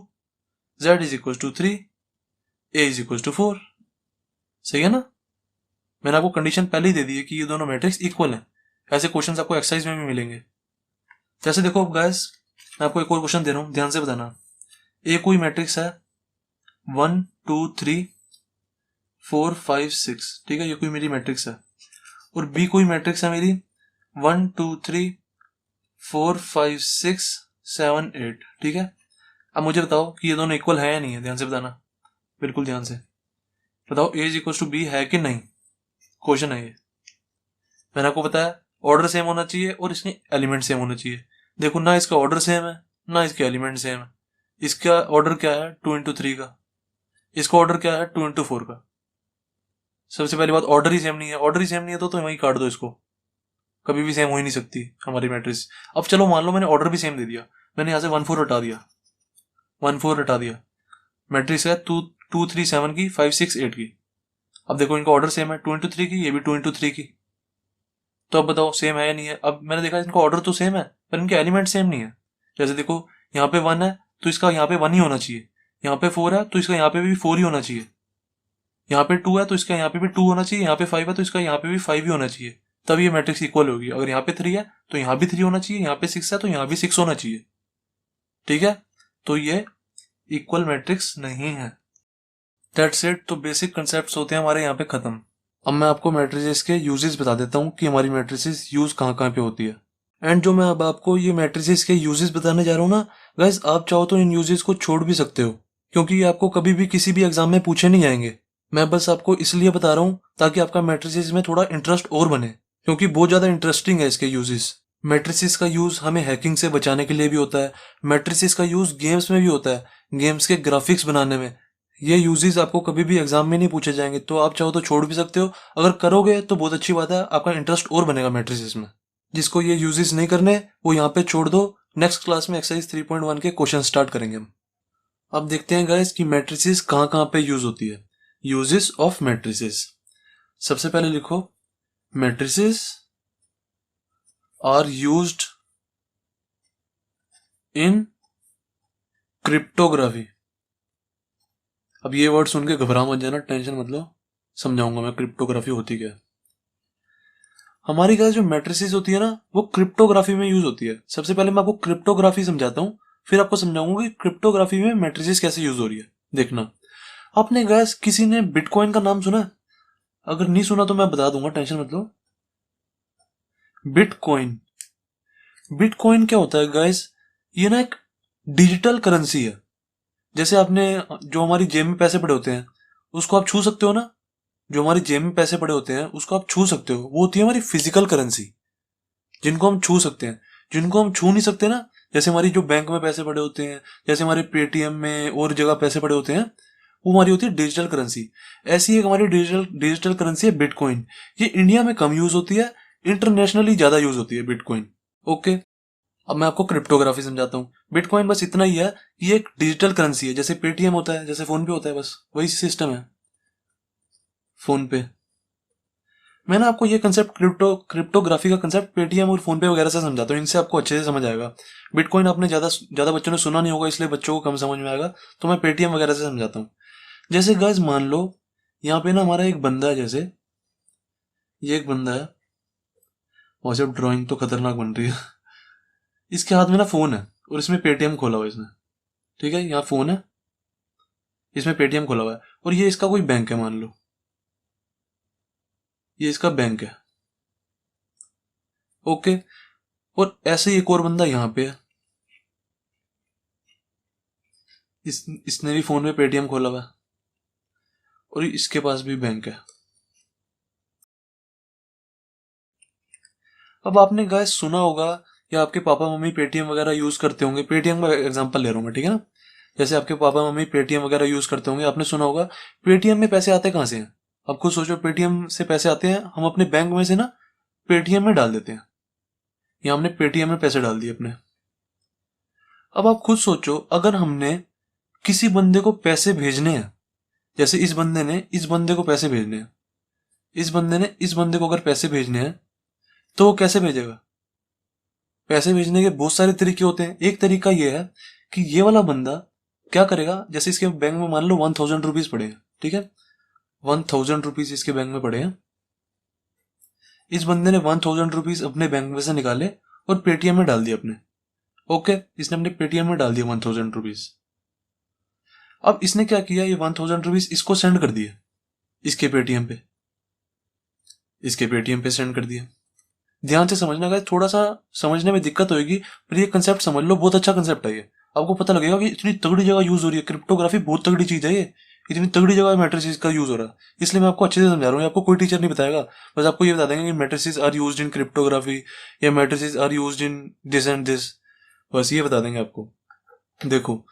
Z is equal to 3, A is equal to 4। सही है ना, मैंने आपको कंडीशन पहले ही दे दी है कि ये दोनों मैट्रिक्स इक्वल हैं। ऐसे क्वेश्चंस आपको एक्सरसाइज में भी मिलेंगे। जैसे देखो गाइस, मैं आपको एक और क्वेश्चन दे रहा हूं, ध्यान से बताना। ए कोई मैट्रिक्स है 1 2 3 4 5 6, ठीक है, ये कोई मेरी मैट्रिक्स है। और बी कोई मैट्रिक्स है मेरी 1 2 3 4 5 6 7 8, ठीक है। अब मुझे बताओ कि ये दोनों इक्वल है या नहीं है, ध्यान से बताना, बिल्कुल ध्यान से बताओ। ए इज इक्वल टू बी है कि नहीं, क्वेश्चन है ये। मैंने आपको बताया ऑर्डर सेम होना चाहिए और इसके एलिमेंट सेम होने चाहिए। देखो ना इसका ऑर्डर सेम है ना इसके एलिमेंट सेम है। इसका ऑर्डर क्या है 2 × 3 का, इसका ऑर्डर क्या है 2 × 4 का। सबसे पहली बात ऑर्डर ही सेम नहीं है, ऑर्डर ही सेम नहीं है तो वहीं काट दो इसको, कभी भी सेम हो ही नहीं सकती हमारी मैट्रिक्स। अब चलो मान लो मैंने ऑर्डर भी सेम दे दिया, मैंने यहाँ से 1 4 हटा दिया, 1 4 हटा दिया, मैट्रिक्स है 2 2 3 7 की, 5 6 8 की। अब देखो इनका ऑर्डर सेम है 2 × 3 की, ये भी 2 × 3 की। तो अब बताओ सेम है या नहीं है। अब मैंने देखा इनका ऑर्डर तो सेम है पर इनके एलिमेंट सेम नहीं है। जैसे देखो यहाँ पे 1 है तो इसका यहाँ पे 1 ही होना चाहिए, यहाँ पे 4 है तो इसका यहाँ पे भी 4 ही होना चाहिए, यहाँ पे 2 है तो इसका यहाँ पे भी 2 होना चाहिए, यहाँ पे 5 है तो इसका यहाँ पे भी 5 ही होना चाहिए। तब ये मैट्रिक्स इक्वल होगी। अगर यहाँ पे 3 है तो यहाँ भी 3 होना चाहिए, यहाँ पे 6 है तो यहाँ भी 6 होना चाहिए। ठीक है, तो ये इक्वल मैट्रिक्स नहीं है। That's it. तो बेसिक कंसेप्ट होते हैं हमारे यहाँ पे खत्म। अब मैं आपको मैट्रिसेस के यूजेस बता देता हूँ कि हमारी मैट्रिसेस यूज कहाँ कहाँ पे होती है। एंड जो मैं अब आपको ये मैट्रिसेस के यूजेस बताने जा रहा हूँ ना गाइस, आप चाहो तो इन यूजेस को छोड़ भी सकते हो, क्योंकि ये आपको कभी भी किसी भी एग्जाम में पूछे नहीं जाएंगे। मैं बस आपको इसलिए बता रहा हूँ ताकि आपका मैट्रिसेस में थोड़ा इंटरेस्ट और बने, क्योंकि बहुत ज्यादा इंटरेस्टिंग है इसके यूजेस। मैट्रिसेस का यूज हमें हैकिंग से बचाने के लिए भी होता है। मैट्रिसेस का यूज गेम्स में भी होता है, गेम्स के ग्राफिक्स बनाने में। ये यूजेस आपको कभी भी एग्जाम में नहीं पूछे जाएंगे, तो आप चाहो तो छोड़ भी सकते हो। अगर करोगे तो बहुत अच्छी बात है, आपका इंटरेस्ट और बनेगा मैट्रिसेस में। जिसको ये यूजेस नहीं करने वो यहाँ पे छोड़ दो। नेक्स्ट क्लास में एक्सरसाइज 3.1 के क्वेश्चन स्टार्ट करेंगे हम। अब देखते हैं गाइस कि मैट्रिसेस कहाँ कहाँ पे यूज होती है। Uses of matrices. सबसे पहले लिखो, matrices are used in cryptography. अब ये वर्ड सुन के घबरा मत जाना, टेंशन मत लो, समझाऊंगा मैं क्रिप्टोग्राफी होती क्या है। हमारी गाइस जो मैट्रिसेस होती है ना वो क्रिप्टोग्राफी में यूज होती है। सबसे पहले मैं आपको क्रिप्टोग्राफी समझाता हूँ, फिर आपको समझाऊंगा कि क्रिप्टोग्राफी में मैट्रिसेस कैसे यूज हो रही है। देखना, आपने गाइस किसी ने बिटकॉइन का नाम सुना है? अगर नहीं सुना तो मैं बता दूंगा, टेंशन मत लो। बिटकॉइन, बिटकॉइन क्या होता है गाइस? ये ना एक डिजिटल करेंसी है। जैसे आपने जो हमारी जेब में पैसे पड़े होते हैं उसको आप छू सकते हो ना, जो हमारी जेब में पैसे पड़े होते हैं उसको आप छू सकते हो, वो होती है हमारी फिजिकल करेंसी, जिनको हम छू सकते हैं। जिनको हम छू नहीं सकते ना, जैसे हमारी जो बैंक में पैसे पड़े होते हैं, जैसे हमारे पेटीएम में और जगह पैसे पड़े होते हैं, वो हमारी होती है डिजिटल करेंसी। ऐसी एक हमारी डिजिटल करेंसी है बिटकॉइन। ये इंडिया में कम यूज होती है, इंटरनेशनली ज्यादा यूज होती है बिटकॉइन। ओके, अब मैं आपको क्रिप्टोग्राफी समझाता हूँ। बिटकॉइन बस इतना ही है कि ये एक डिजिटल करेंसी है, जैसे पेटीएम होता है, जैसे फोन पे होता है, बस वही सिस्टम है फोन पे। मैंने आपको ये कंसेप्ट क्रिप्टोग्राफी का कंसेप्ट पेटीएम और फोन पे वगैरह से समझाता हूँ, इनसे आपको अच्छे से समझ आएगा। बिटकॉइन आपने ज्यादा बच्चों ने सुना नहीं होगा, इसलिए बच्चों को कम समझ में आएगा, तो मैं पेटीएम वगैरह से समझाता हूँ। जैसे गाइस मान लो यहाँ पे ना हमारा एक बंदा है, जैसे ये एक बंदा है, वहां से ड्राइंग तो खतरनाक बन रही है। इसके हाथ में ना फोन है और इसमें पेटीएम खोला हुआ है इसने। ठीक है, यहाँ फोन है, इसमें पेटीएम खोला हुआ है, और ये इसका कोई बैंक है, मान लो ये इसका बैंक है। ओके, और ऐसे ही एक और बंदा यहाँ पे है, इसने भी फोन में पेटीएम खोला हुआ है और इसके पास भी बैंक है। अब आपने गाइस सुना होगा या आपके पापा मम्मी पेटीएम वगैरह यूज करते होंगे। पेटीएम का एग्जांपल ले रहा हूं मैं, ठीक है ना। जैसे आपके पापा मम्मी पेटीएम वगैरह यूज करते होंगे, आपने सुना होगा पेटीएम में पैसे आते कहां से हैं। अब खुद सोचो, पेटीएम से पैसे आते हैं हम अपने बैंक में से ना पेटीएम में डाल देते हैं, या हमने पेटीएम में पैसे डाल दिए अपने। अब आप खुद सोचो, अगर हमने किसी बंदे को पैसे भेजने हैं, जैसे इस बंदे ने इस बंदे को पैसे भेजने हैं, इस बंदे ने इस बंदे को अगर पैसे भेजने हैं तो वो कैसे भेजेगा? पैसे भेजने के बहुत सारे तरीके होते हैं। एक तरीका यह है कि ये वाला बंदा क्या करेगा, जैसे इसके बैंक में मान लो 1000 रुपीज पड़े हैं, ठीक है, 1000 रुपीज इसके बैंक में पड़े हैं। इस बंदे ने 1000 रुपीज अपने बैंक में से निकाले और पेटीएम में डाल दिए अपने। ओके, इसने अपने पेटीएम में डाल दिया 1000 रुपीज। अब इसने क्या किया, ये 1000 रुपीज इसको सेंड कर दिए, इसके पेटीएम पे, इसके पेटीएम पे सेंड कर दिया। ध्यान से समझना गाइस, थोड़ा सा समझने में दिक्कत होगी, पर ये कंसेप्ट समझ लो, बहुत अच्छा कंसेप्ट है ये। आपको पता लगेगा कि इतनी तगड़ी जगह यूज हो रही है, क्रिप्टोग्राफी बहुत तगड़ी चीज है ये, इतनी तगड़ी जगह मैट्रिसेस का यूज हो रहा है। इसलिए मैं आपको अच्छे से समझा रहा हूँ, आपको कोई टीचर नहीं बताएगा, बस आपको ये बता देंगे कि matrices are used in cryptography या matrices are used in this and this, बस ये बता देंगे आपको। देखो,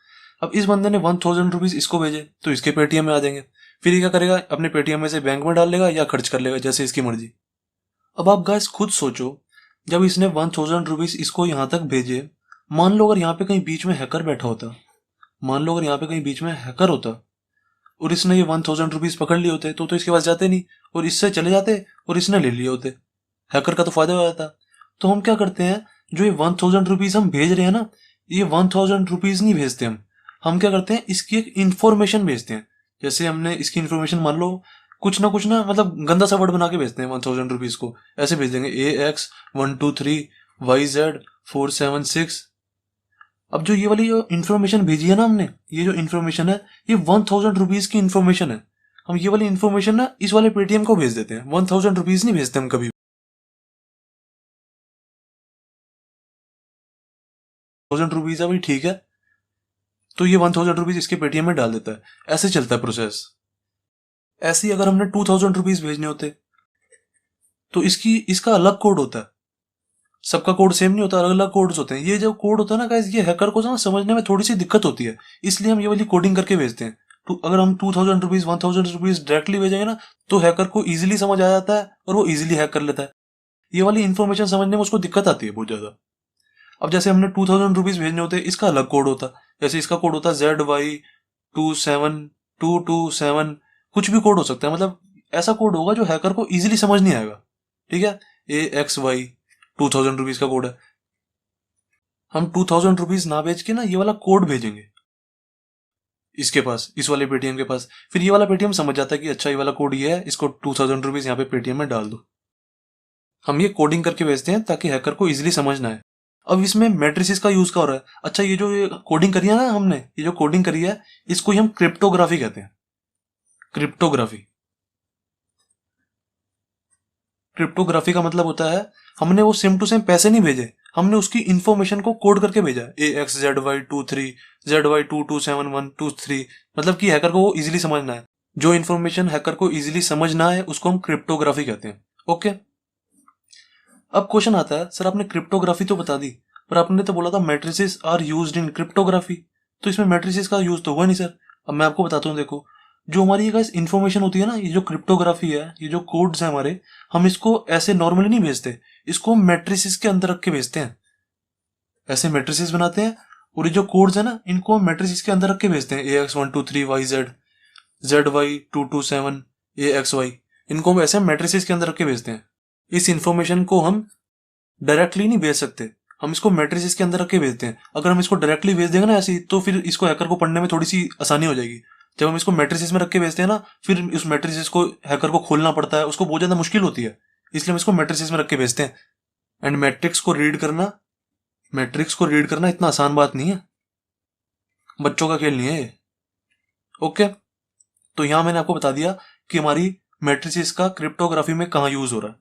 अब इस बंदे ने 1000 रुपीज इसको भेजे तो इसके पेटीएम में आ जाएंगे, फिर ये क्या करेगा, अपने पेटीएम में से बैंक में डाल लेगा या खर्च कर लेगा, जैसे इसकी मर्जी। अब आप गाइस खुद सोचो, जब इसने 1000 रुपीज इसको यहां तक भेजे, मान लो अगर यहाँ पे कहीं बीच में हैकर बैठा होता, मान लो अगर यहाँ पे कहीं बीच में हैकर होता और इसने ये 1000 रुपीज पकड़ लिए होते तो इसके पास जाते नहीं और इससे चले जाते और इसने ले लिए होते, हैकर का तो फायदा हो जाता। तो हम क्या करते हैं, जो ये 1000 रुपीज हम भेज रहे हैं ना, ये 1000 रुपीज नहीं भेजते हम क्या करते हैं, इसकी एक इंफॉर्मेशन भेजते हैं। जैसे हमने इसकी इंफॉर्मेशन मान लो कुछ ना मतलब गंदा सा वर्ड बना के भेजते हैं 1000 रुपीज को, ऐसे भेज देंगे AX123YZ476। अब जो ये वाली जो इन्फॉर्मेशन भेजी है ना हमने, ये जो इन्फॉर्मेशन है ये 1000 रुपीज की इन्फॉर्मेशन है। हम ये वाली इन्फॉर्मेशन ना इस वाले पेटीएम को भेज देते हैं, 1000 रुपीज नहीं भेजते हम कभी। 1000 रुपीज है भाई, ठीक है, तो ये 1000 रुपीज इसके पेटीएम में डाल देता है। ऐसे चलता है प्रोसेस। ऐसे ही अगर हमने 2000 रुपीज भेजने होते तो इसका अलग कोड होता है। सबका कोड सेम नहीं होता, अलग अलग कोड्स होते हैं। ये जो कोड होता है ना गाइस, ये हैकर को ना समझने में थोड़ी सी दिक्कत होती है, इसलिए हम ये वाली कोडिंग करके भेजते हैं। तो अगर हम 2000 रुपीज 1000 रुपीज डायरेक्टली भेजेंगे ना तो हैकर को इजीली समझ आ जाता है और वो इजीली हैक कर लेता है। ये वाली इन्फॉर्मेशन समझने में उसको दिक्कत आती है बहुत ज्यादा। अब जैसे हमने 2000 रुपीज भेजने होते हैं, इसका अलग कोड होता है। जैसे इसका कोड होता है ZY27227, कुछ भी कोड हो सकता है, मतलब ऐसा कोड होगा जो हैकर को इजीली समझ नहीं आएगा। ठीक है, AXY 2000 रुपीज का कोड है। हम 2000 रुपीज ना भेज के ना ये वाला कोड भेजेंगे इसके पास, इस वाले पेटीएम के पास। फिर ये वाला पेटीएम समझ जाता है कि अच्छा ये वाला कोड ये है, इसको 2000 रुपीज यहाँ पे पेटीएम में डाल दो। हम ये कोडिंग करके भेजते हैं ताकि हैकर को इजीली समझ ना आए। अब इसमें मैट्रिसेस का यूज क्या हो रहा है? अच्छा, ये जो कोडिंग करी है ना हमने, ये जो कोडिंग करी है इसको ही हम क्रिप्टोग्राफी कहते हैं। क्रिप्टोग्राफी, क्रिप्टोग्राफी का मतलब होता है हमने वो सेम टू सेम पैसे नहीं भेजे, हमने उसकी इंफॉर्मेशन को कोड करके भेजा। AXZY23ZY227123, मतलब कि हैकर को वो इजीली समझना है। जो इन्फॉर्मेशन हैकर को इजीली समझना है उसको हम क्रिप्टोग्राफी कहते हैं। ओके, अब क्वेश्चन आता है, सर आपने क्रिप्टोग्राफी तो बता दी, पर आपने तो बोला था matrices are used in cryptography, तो इसमें मैट्रिसेस का यूज तो हुआ नहीं सर। अब मैं आपको बताता हूँ, देखो जो हमारी ये गाइस इन्फॉर्मेशन होती है ना, ये जो क्रिप्टोग्राफी है, ये जो कोड्स है हमारे, हम इसको ऐसे नॉर्मली नहीं भेजते, इसको हम मैट्रिसेस के अंदर रख के भेजते हैं। ऐसे मैट्रिसेस बनाते हैं और ये जो कोड्स है ना इनको हम मैट्रिसेस के अंदर रख के भेजते हैं। AX123YZ, ZY227AXY, इनको हम ऐसे मैट्रिसेस के अंदर रख के भेजते हैं। इस इंफॉर्मेशन को हम डायरेक्टली नहीं भेज सकते, हम इसको मैट्रिसेस के अंदर रख के भेजते हैं। अगर हम इसको डायरेक्टली भेज देंगे ना ऐसी, तो फिर इसको हैकर को पढ़ने में थोड़ी सी आसानी हो जाएगी। जब हम इसको मैट्रिसेस में रख के भेजते हैं ना, फिर उस मैट्रिसेस को हैकर को खोलना पड़ता है, उसको बहुत ज्यादा मुश्किल होती है, इसलिए हम इसको मैट्रिसेस में रख के भेजते हैं। एंड मैट्रिक्स को रीड करना इतना आसान बात नहीं है, बच्चों का खेल नहीं है ये। ओके, तो यहां मैंने आपको बता दिया कि हमारी मैट्रिसेस का क्रिप्टोग्राफी में कहाँ यूज हो रहा है।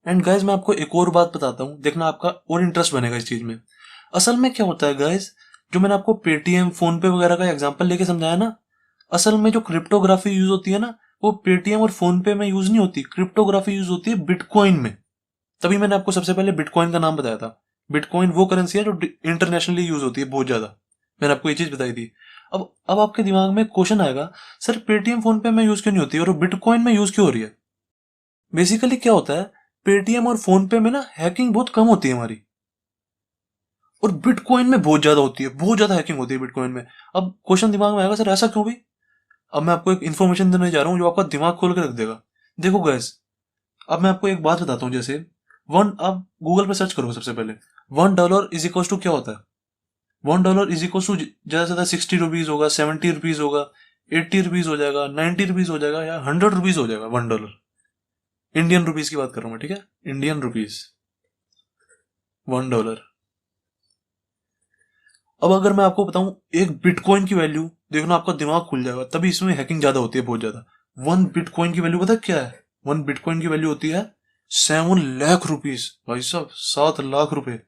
एंड गाइज मैं आपको एक और बात बताता हूँ, देखना आपका और इंटरेस्ट बनेगा इस चीज में। असल में क्या होता है गाइज, जो मैंने आपको पेटीएम फोन पे वगैरह का एग्जांपल लेके समझाया ना, असल में जो क्रिप्टोग्राफी यूज होती है ना, वो पेटीएम और फोन पे में यूज नहीं होती, क्रिप्टोग्राफी यूज होती है बिटकॉइन में। तभी मैंने आपको सबसे पहले बिटकॉइन का नाम बताया था। बिटकॉइन वो करेंसी है जो इंटरनेशनली यूज होती है बहुत ज्यादा, मैंने आपको ये चीज बताई थी। अब आपके दिमाग में क्वेश्चन आएगा, सर पेटीएम फोन पे में यूज क्यों नहीं होती और बिटकॉइन में यूज क्यों हो रही है? बेसिकली क्या होता है, पेटीएम और फोन पे में ना हैकिंग बहुत कम होती है हमारी, और बिटकॉइन में बहुत ज्यादा होती है, बहुत ज्यादा हैकिंग होती है बिटकॉइन में। अब क्वेश्चन दिमाग में आएगा, सर ऐसा क्यों भी? अब मैं आपको एक इन्फॉर्मेशन देने जा रहा हूँ जो आपका दिमाग खोल के रख देगा। देखो गैस, अब मैं आपको एक बात बताता हूँ। जैसे आप गूगल पे सर्च करो सबसे पहले, $1 इज इक्वल टू क्या होता है? $1 इज इक्वल टू ज्यादा से ज्यादा 60 रुपीज होगा, 70 रुपीज होगा, 80 रुपीज हो जाएगा, 90 रुपीज हो जाएगा, या 100 रुपीज हो जाएगा। $1 इंडियन रुपीज की बात कर रहा हूं मैं, ठीक है, इंडियन रुपीज $1। अब अगर मैं आपको बताऊं एक बिटकॉइन की वैल्यू, देखना आपका दिमाग खुल जाएगा, तभी इसमें हैकिंग ज्यादा होती है, बहुत ज्यादा। 1 बिटकॉइन की वैल्यू पता है क्या है? 1 बिटकॉइन की वैल्यू होती है 7 लाख रुपीज, भाई साहब 7 लाख रुपए।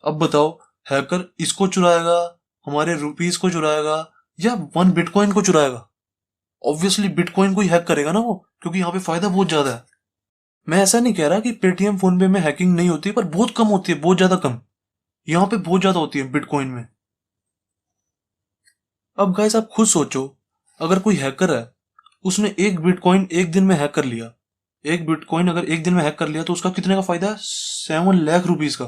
अब बताओ, हैकर इसको चुराएगा, हमारे रुपीज को चुराएगा, या 1 बिटकॉइन को चुराएगा? ऑब्वियसली बिटकॉइन को ही हैक करेगा ना वो, क्योंकि यहाँ पे फायदा बहुत ज्यादा है। मैं ऐसा नहीं कह रहा कि पेटीएम फोन पे में हैकिंग नहीं होती, पर बहुत कम होती है, बहुत ज्यादा कम। यहाँ पे बहुत ज्यादा होती है बिटकॉइन में। अब गाइस आप खुद सोचो, अगर कोई हैकर है, उसने 1 बिटकॉइन एक दिन में हैक कर लिया, 1 बिटकॉइन अगर एक दिन में हैक कर लिया तो उसका कितने का फायदा है? 7 लाख रुपीज का।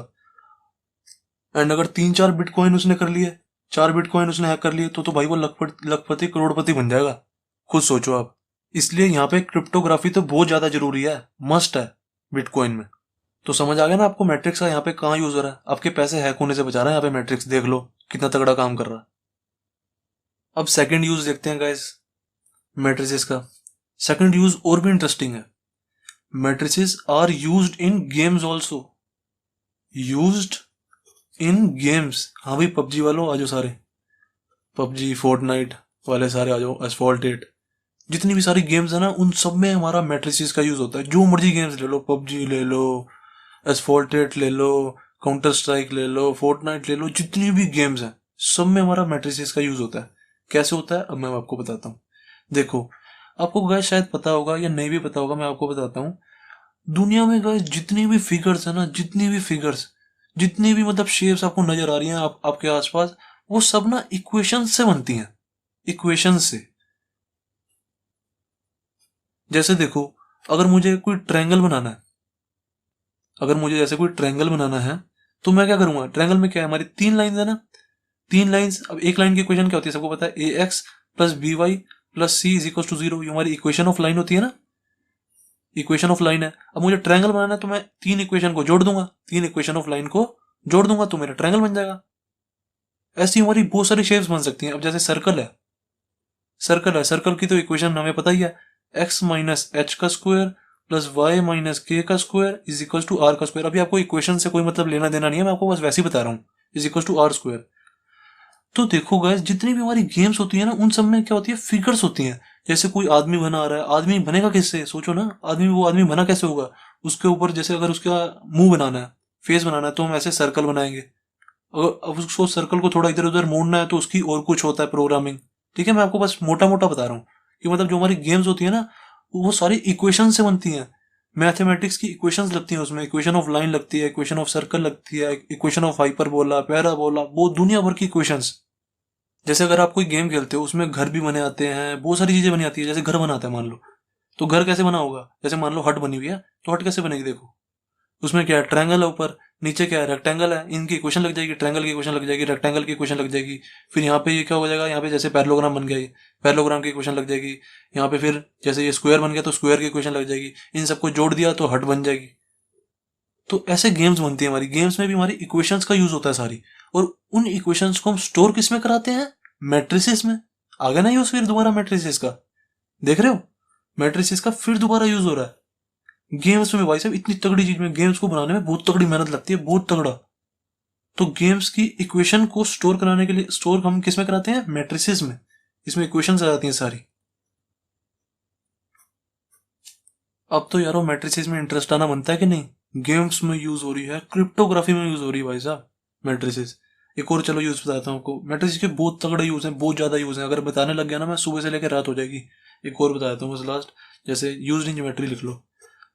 एंड अगर 3-4 बिटकॉइन उसने कर लिए, 4 बिटकॉइन उसने हैक कर लिए, तो भाई वो लखपति करोड़पति बन जाएगा। खुद सोचो आप। इसलिए यहाँ पे क्रिप्टोग्राफी तो बहुत ज्यादा जरूरी है, मस्ट है बिटकॉइन में। तो समझ आ गया ना आपको मैट्रिक्स का यहाँ पे कहाँ यूज हो रहा है? आपके पैसे हैक होने से बचा रहा है यहाँ पे मैट्रिक्स, देख लो कितना तगड़ा काम कर रहा है। अब सेकंड यूज देखते हैं गाइस। मैट्रिसेस का। सेकंड यूज और भी इंटरेस्टिंग है, matrices are used in games also, used in games. हाँ भाई पबजी वालों आ जाओ सारे, पबजी फोर्टनाइट वाले सारे आ जाओ, एसफॉल्ट 8, जितनी भी सारी गेम्स है ना उन सब में हमारा मैट्रिसेस का यूज होता है। जो मर्जी गेम्स ले लो, पबजी ले लो, एसफॉल्ट 8 ले लो, काउंटर स्ट्राइक ले लो, फोर्टनाइट ले लो, जितनी भी गेम्स हैं सब में हमारा मैट्रिसेस का यूज होता है। कैसे होता है अब मैं आपको बताता हूँ। देखो आपको गाइस शायद पता होगा या नहीं भी पता होगा, मैं आपको बताता हूँ। दुनिया में गाइस जितनी भी फिगर्स है ना, जितनी भी फिगर्स, जितनी भी मतलब शेप्स आपको नजर आ रही हैं आपके आसपास, वो सब ना इक्वेशन से बनती हैं, इक्वेशन से। जैसे देखो अगर मुझे कोई ट्रायंगल बनाना है, अगर मुझे जैसे कोई ट्रायंगल बनाना है तो मैं क्या करूंगा, ट्रायंगल में क्या है हमारी 3 लाइंस है ना, 3 लाइंस। अब एक लाइन की इक्वेशन क्या होती है सबको पता है, A X plus B Y plus C is equal to 0, ये हमारी इक्वेशन ऑफ लाइन होती है ना, इक्वेशन ऑफ लाइन है। अब मुझे ट्रायंगल बनाना है तो मैं 3 इक्वेशन को जोड़ दूंगा, 3 इक्वेशन ऑफ लाइन को जोड़ दूंगा तो मेरा ट्रायंगल बन जाएगा। ऐसी हमारी बहुत सारी शेप्स बन सकती हैं। अब जैसे सर्कल है, सर्कल है, सर्कल की तो इक्वेशन हमें पता ही है, एक्स माइनस एच का square plus y minus k का square is equal to r का स्क्वायर। अभी आपको इक्वेशन से कोई मतलब लेना देना नहीं है, मैं आपको बस वैसे ही बता रहा हूँ, is equal to r square. तो देखो गाइस जितनी भी हमारी गेम्स होती है ना उन सब में क्या होती है, फिगर्स होती हैं। जैसे कोई आदमी बना रहा है, आदमी बनेगा किससे, सोचो ना, आदमी, वो आदमी बना कैसे होगा। उसके ऊपर जैसे अगर उसका मुंह बनाना है, फेस बनाना है, तो हम ऐसे सर्कल बनाएंगे। अगर अब उसको सर्कल को थोड़ा इधर उधर मोड़ना है तो उसकी और कुछ होता है प्रोग्रामिंग। ठीक है, मैं आपको बस मोटा मोटा बता रहा हूँ कि मतलब जो हमारी गेम्स होती है ना वो सारी इक्वेशन से बनती हैं। मैथमेटिक्स की इक्वेशंस लगती हैं उसमें, इक्वेशन ऑफ लाइन लगती है, इक्वेशन ऑफ सर्कल लगती है, इक्वेशन ऑफ हाइपरबोला, पैराबोला, वो दुनिया भर की इक्वेशंस। जैसे अगर आप कोई गेम खेलते हो उसमें घर भी बने आते हैं, बहुत सारी चीजें बनी आती है। जैसे घर बनाते हैं मान लो, तो घर कैसे बना होगा, जैसे मान लो हट बनी हुई है, तो हट कैसे बनेगी, देखो उसमें क्या है, ट्रायंगल है ऊपर, नीचे क्या है, रेक्टेंगल है, इनकी इक्वेशन लग जाएगी, ट्रायंगल की इक्वेशन लग जाएगी, रेक्टेंगल की इक्वेशन लग जाएगी। फिर यहाँ पे ये क्या हो जाएगा, यहाँ पे जैसे पैरेललोग्राम बन गया, पैरेललोग्राम की इक्वेशन लग जाएगी। यहाँ पे फिर जैसे ये स्क्वायर बन गया तो स्क्वायर की इक्वेशन लग जाएगी। इन सबको जोड़ दिया तो हट बन जाएगी। तो ऐसे गेम्स बनती है हमारी, गेम्स में भी हमारी इक्वेशंस का यूज होता है सारी। और उन इक्वेशंस को हम स्टोर किस में कराते हैं, मैट्रिसेस में। आ गया ना यूज फिर दोबारा मैट्रिसेस का, देख रहे हो, मैट्रिसेस का फिर दोबारा यूज हो रहा है गेम्स में। भाई साहब इतनी तगड़ी चीज में, गेम्स को बनाने में बहुत तगड़ी मेहनत लगती है, बहुत तगड़ा। तो गेम्स की इक्वेशन को स्टोर कराने के लिए, स्टोर हम किस में कराते हैं, मैट्रिसेस में। इसमें इक्वेशंस आ जाती हैं सारी। अब तो यारो मैट्रिसेस में इंटरेस्ट आना बनता है कि नहीं। गेम्स में यूज हो रही है, क्रिप्टोग्राफी में यूज हो रही है भाई साहब मैट्रिसेस। एक और चलो यूज बताता हूँ आपको, मैट्रिसेस के बहुत तगड़े यूज हैं, बहुत ज्यादा यूज हैं। अगर बताने लग गया ना मैं सुबह से लेकर रात हो जाएगी। एक और बता देता हूँ बस लास्ट, जैसे यूज इन ज्योमेट्री लिख लो,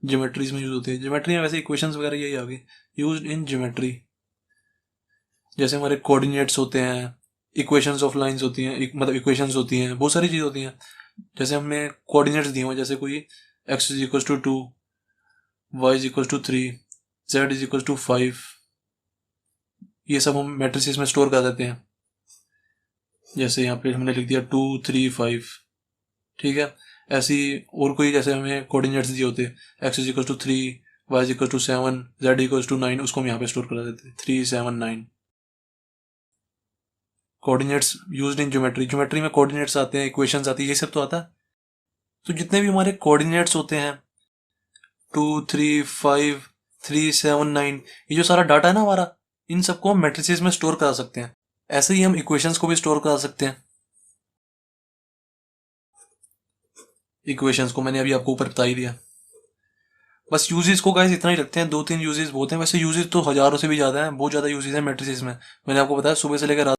ज्योमेट्रीज में यूज होती है। ज्योमेट्री में वैसे इक्वेशंस वगैरह यही आ गई, यूज इन ज्योमेट्री। जैसे हमारे कोऑर्डिनेट्स होते हैं, इक्वेशंस ऑफ लाइंस होती हैं, मतलब इक्वेशंस होती हैं, बहुत सारी चीज होती हैं। जैसे हमें कोऑर्डिनेट्स दिए हुए, जैसे कोई x is equal to 2, y is equal to 3, Z is equal to 5, ये सब हम मैट्रिसेस में स्टोर कर देते हैं। जैसे यहाँ पे हमने लिख दिया 2 3 5, ठीक है। ऐसी और कोई जैसे हमें कोऑर्डिनेट्स दिए होते हैं, x is equal to 3, y is equal to 7, z equal to 9, उसको हम यहाँ पे स्टोर कर देते हैं 3 7 9। Coordinates used in geometry, geometry में कोऑर्डिनेट्स आते हैं, इक्वेशंस आती है, ये सब तो आता है। तो जितने भी हमारे कोऑर्डिनेट्स होते हैं 2 3 5 3 7 9, ये जो सारा डाटा है ना हमारा, इन सबको हम मैट्रिसेस में स्टोर करा सकते हैं। ऐसे ही हम इक्वेशंस को भी स्टोर करा सकते हैं। इक्वेशंस को मैंने अभी आपको ऊपर बता ही दिया। बस यूजेस को गाइस इतना ही रखते हैं, 2 3 यूजेस बहुत हैं। वैसे यूजेस तो हजारों से भी ज्यादा हैं, बहुत ज्यादा यूजेस हैं मैट्रिसेस में। मैंने आपको बताया सुबह से लेकर